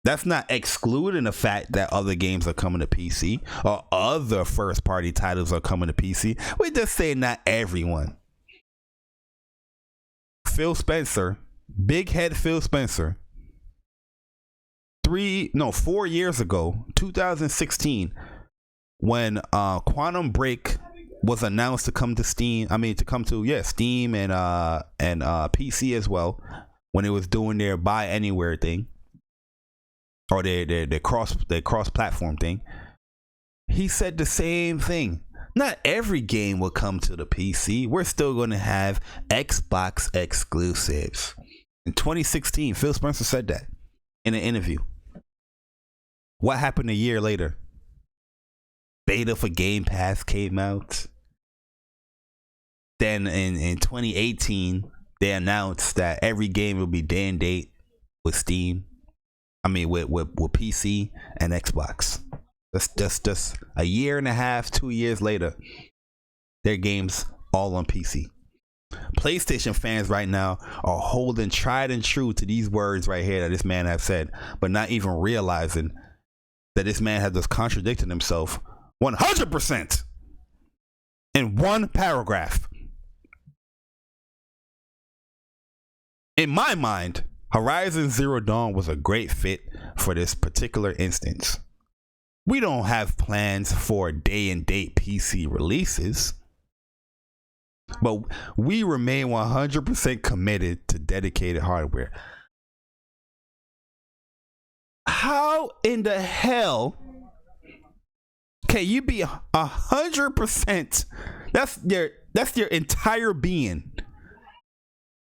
That's not excluding the fact that other games are coming to PC or other first party titles are coming to PC. We're just saying not everyone. Phil Spencer, big head Phil Spencer, 4 years ago, 2016, when Quantum Break was announced to come to Steam. Steam and PC as well, when it was doing their buy anywhere thing, or their cross platform thing. He said the same thing. Not every game will come to the PC. We're still going to have Xbox exclusives. In 2016, Phil Spencer said that in an interview. What happened a year later? Beta for Game Pass came out. Then in 2018, they announced that every game will be day and date with Steam. With PC and Xbox. That's just a year and a half, 2 years later, their games all on PC. PlayStation fans right now are holding tried and true to these words right here that this man has said, but not even realizing that this man has just contradicted himself 100% in one paragraph. In my mind, Horizon Zero Dawn was a great fit for this particular instance. We don't have plans for day and date PC releases, but we remain 100% committed to dedicated hardware. How in the hell can you be 100%? That's your entire being.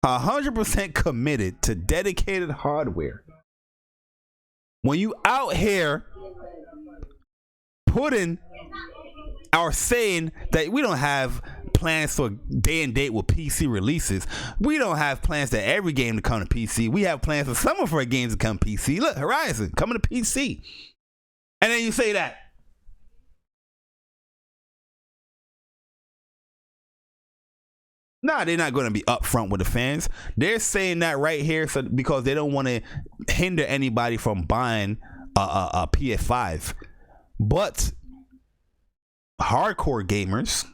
100% committed to dedicated hardware when you out here putting or saying that we don't have plans for day and date with PC releases. We don't have plans that every game to come to PC. We have plans for some of our games to come to PC. Look, Horizon coming to PC. And then you say that. Nah, they're not going to be upfront with the fans. They're saying that right here because they don't want to hinder anybody from buying a PS5. But hardcore gamers,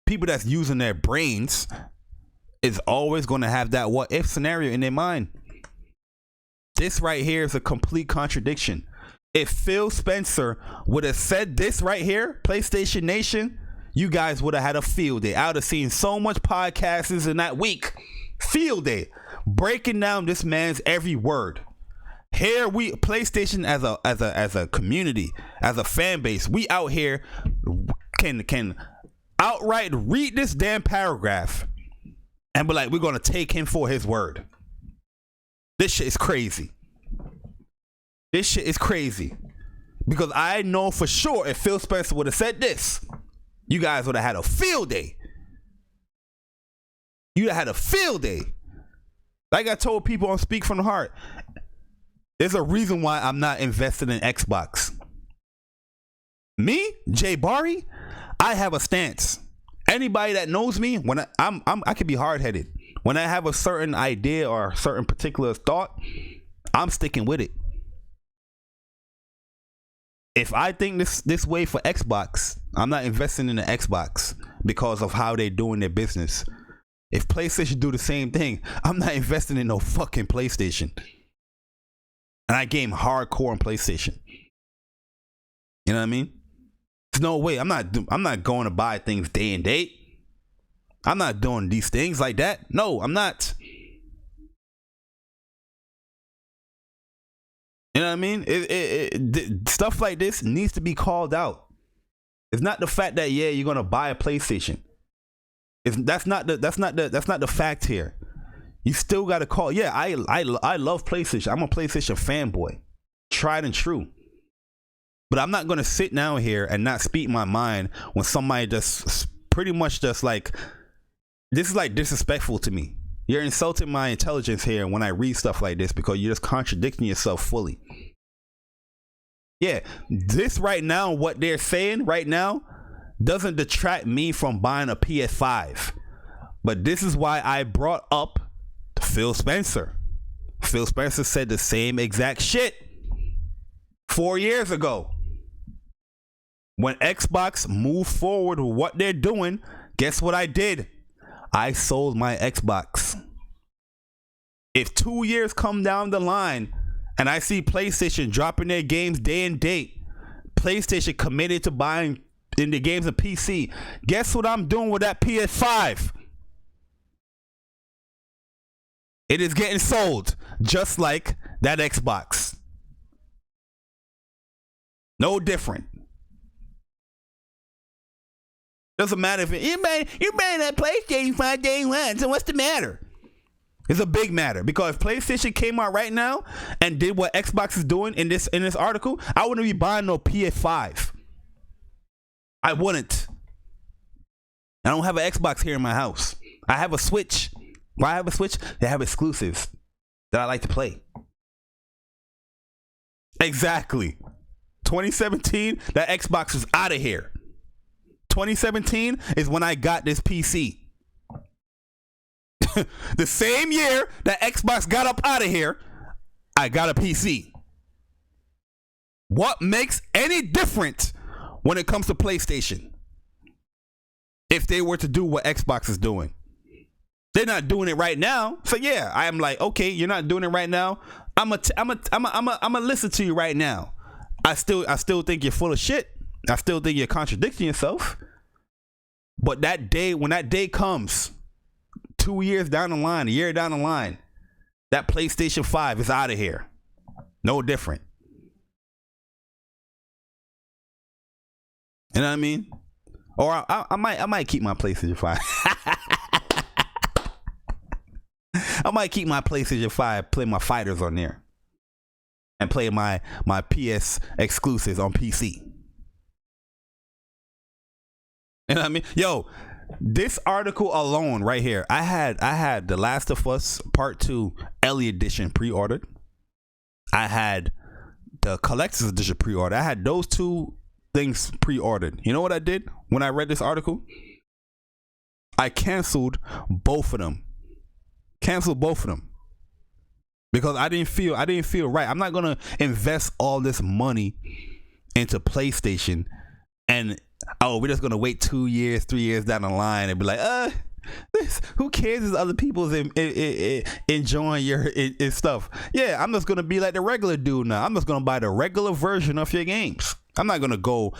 people that's using their brains, is always going to have that what if scenario in their mind. This right here is a complete contradiction. If Phil Spencer would have said this right here, PlayStation Nation, you guys would have had a field day. I would have seen so much podcasts in that week. Field day. Breaking down this man's every word. Here we PlayStation as a community, as a fan base, we out here can outright read this damn paragraph and be like, we're gonna take him for his word. This shit is crazy. This shit is crazy. Because I know for sure if Phil Spencer would have said this, you guys would have had a field day. You'd have had a field day. Like I told people on Speak From the Heart, there's a reason why I'm not invested in Xbox. Me, Jay Barry, I have a stance. Anybody that knows me, when I can be hard-headed. When I have a certain idea or a certain particular thought, I'm sticking with it. If I think this way for Xbox, I'm not investing in the Xbox because of how they're doing their business. If PlayStation do the same thing, I'm not investing in no fucking PlayStation. And I game hardcore on PlayStation. You know what I mean? There's no way. I'm not going to buy things day and date. I'm not doing these things like that. No, I'm not. You know what I mean? Stuff like this needs to be called out. It's not the fact that you're gonna buy a PlayStation. That's not the fact here. You still gotta call. Yeah, I love PlayStation. I'm a PlayStation fanboy, tried and true. But I'm not gonna sit down here and not speak my mind when somebody just pretty much just like, this is like disrespectful to me. You're insulting my intelligence here when I read stuff like this because you're just contradicting yourself fully. Yeah, this right now, what they're saying right now, doesn't detract me from buying a PS5. But this is why I brought up Phil Spencer. Phil Spencer said the same exact shit 4 years ago. When Xbox moved forward with what they're doing, guess what I did? I sold my Xbox. If 2 years come down the line and I see PlayStation dropping their games day and date, PlayStation committed to buying in the games of PC, guess what I'm doing with that PS5? It is getting sold just like that Xbox. No different. Doesn't matter if you're buying that PlayStation 5 day one, so what's the matter? It's a big matter, because if PlayStation came out right now and did what Xbox is doing in this article, I wouldn't be buying no PS5. I wouldn't. I don't have an Xbox here in my house. I have a Switch. Why I have a Switch? They have exclusives that I like to play. Exactly. 2017, that Xbox was out of here. 2017 is when I got this PC. The same year that Xbox got up out of here, I got a PC. What makes any difference when it comes to PlayStation? If they were to do what Xbox is doing, they're not doing it right now. So yeah, I am like, okay, you're not doing it right now. I'm a listen to you right now. I still think you're full of shit. I still think you're contradicting yourself. But that day, when that day comes, 2 years down the line, a year down the line, that PlayStation 5 is out of here. No different. You know what I mean? Or I might keep my PlayStation 5. I might keep my PlayStation 5, play my fighters on there, and play my PS exclusives on PC. You know what I mean? Yo, this article alone right here, I had The Last of Us Part 2 Early Edition pre-ordered. I had the Collector's Edition pre-ordered. I had those two things pre-ordered. You know what I did when I read this article? I canceled both of them. Because I didn't feel right. I'm not gonna invest all this money into PlayStation and we're just gonna wait 2 years, 3 years down the line and be like, who cares if other people's enjoying your stuff? Yeah, I'm just gonna be like the regular dude now. I'm just gonna buy the regular version of your games. I'm not gonna go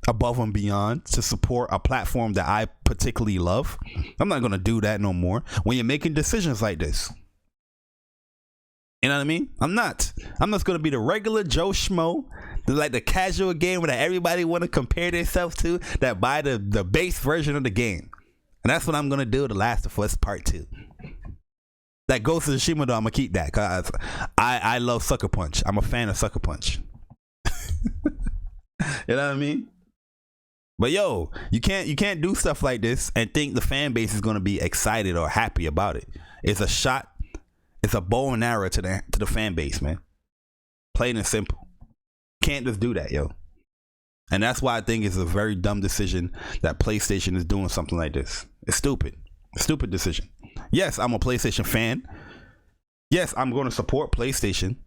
above and beyond to support a platform that I particularly love. I'm not gonna do that no more when you're making decisions like this. You know what I mean? I'm just gonna be the regular Joe Schmo, like the casual gamer that everybody want to compare themselves to, that buy the base version of the game. And that's what I'm gonna do. The Last of Us Part 2. That Ghost of Tsushima, though, I'm gonna keep that because I love Sucker Punch. I'm a fan of Sucker Punch. You know what I mean? But yo, you can't do stuff like this and think the fan base is gonna be excited or happy about it. It's a shot. It's a bow and arrow to the fan base, man. Plain and simple. Can't just do that, yo. And that's why I think it's a very dumb decision that PlayStation is doing something like this. It's stupid. A stupid decision. Yes, I'm a PlayStation fan. Yes, I'm going to support PlayStation.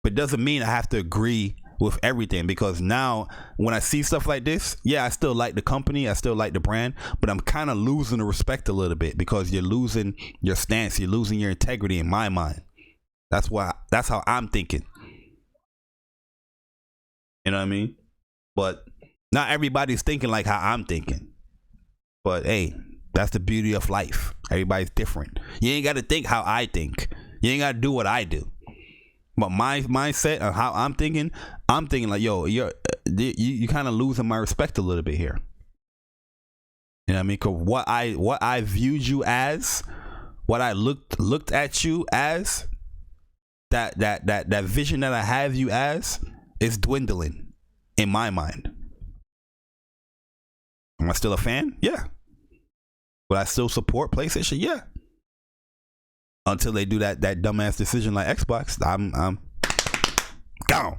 But it doesn't mean I have to agree with everything, because now when I see stuff like this, yeah, I still like the company, I still like the brand, but I'm kind of losing the respect a little bit because you're losing your stance, you're losing your integrity in my mind. That's how I'm thinking. You know what I mean? But not everybody's thinking like how I'm thinking. But hey, that's the beauty of life. Everybody's different. You ain't got to think how I think. You ain't got to do what I do. But my mindset and how I'm thinking like, yo, you kind of losing my respect a little bit here. You know what I mean? Because what I viewed you as, what I looked at you as, that vision that I have you as, is dwindling in my mind. Am I still a fan? Yeah. Would I still support PlayStation? Yeah. Until they do that dumbass decision like Xbox, I'm gone.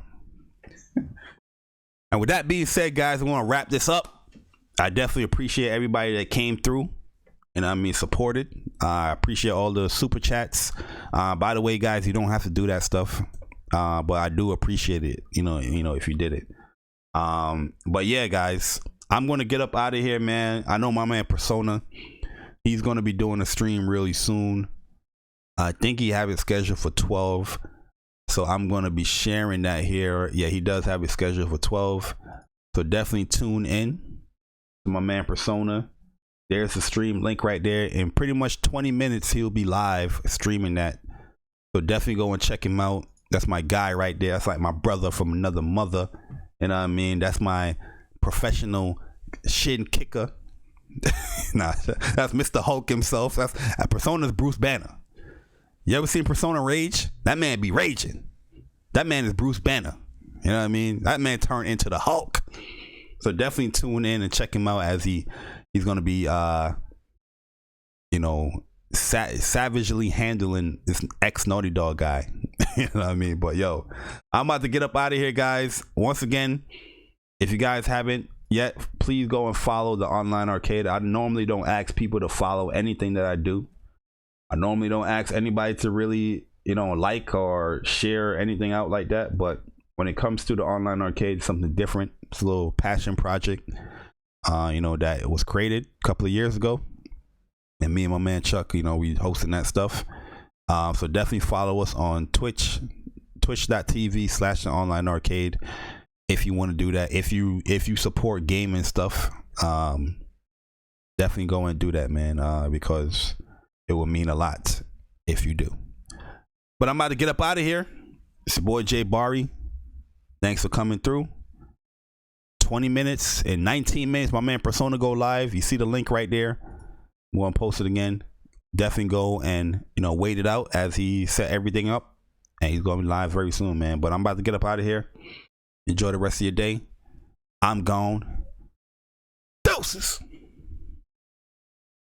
And with that being said, guys, I want to wrap this up. I definitely appreciate everybody that came through and I mean supported. I appreciate all the super chats. By the way, guys, you don't have to do that stuff, but I do appreciate it. You know, if you did it. But yeah, guys, I'm gonna get up out of here, man. I know my man Persona, he's gonna be doing a stream really soon. I think he have it scheduled for 12, so I'm gonna be sharing that here. Yeah, he does have it scheduled for 12, so definitely tune in to my man Persona. There's the stream link right there. In pretty much 20 minutes, he'll be live streaming that. So definitely go and check him out. That's my guy right there. That's like my brother from another mother. You know what I mean? That's my professional shin kicker. Nah, that's Mr. Hulk himself. That's Persona's Bruce Banner. You ever seen Persona rage? That man be raging. That man is Bruce Banner. You know what I mean? That man turned into the Hulk. So definitely tune in and check him out as he's gonna be savagely handling this ex Naughty Dog guy. You know what I mean? But yo, I'm about to get up out of here, guys. Once again, if you guys haven't yet, please go and follow the Online Arcade. I normally don't ask people to follow anything that I do. I normally don't ask anybody to really, like or share anything out like that. But when it comes to the Online Arcade, it's something different. It's a little passion project, that it was created a couple of years ago. And me and my man Chuck, we hosting that stuff. So definitely follow us on Twitch, twitch.tv/the Online Arcade. If you want to do that, if you support gaming stuff, definitely go and do that, man, because it will mean a lot if you do. But I'm about to get up out of here. It's your boy Jay Bari. Thanks for coming through. 20 minutes and 19 minutes, my man Persona go live. You see the link right there. I'm going to post it again. Definitely go and wait it out as he set everything up, and he's going to be live very soon, man. But I'm about to get up out of here. Enjoy the rest of your day. I'm gone. Doses.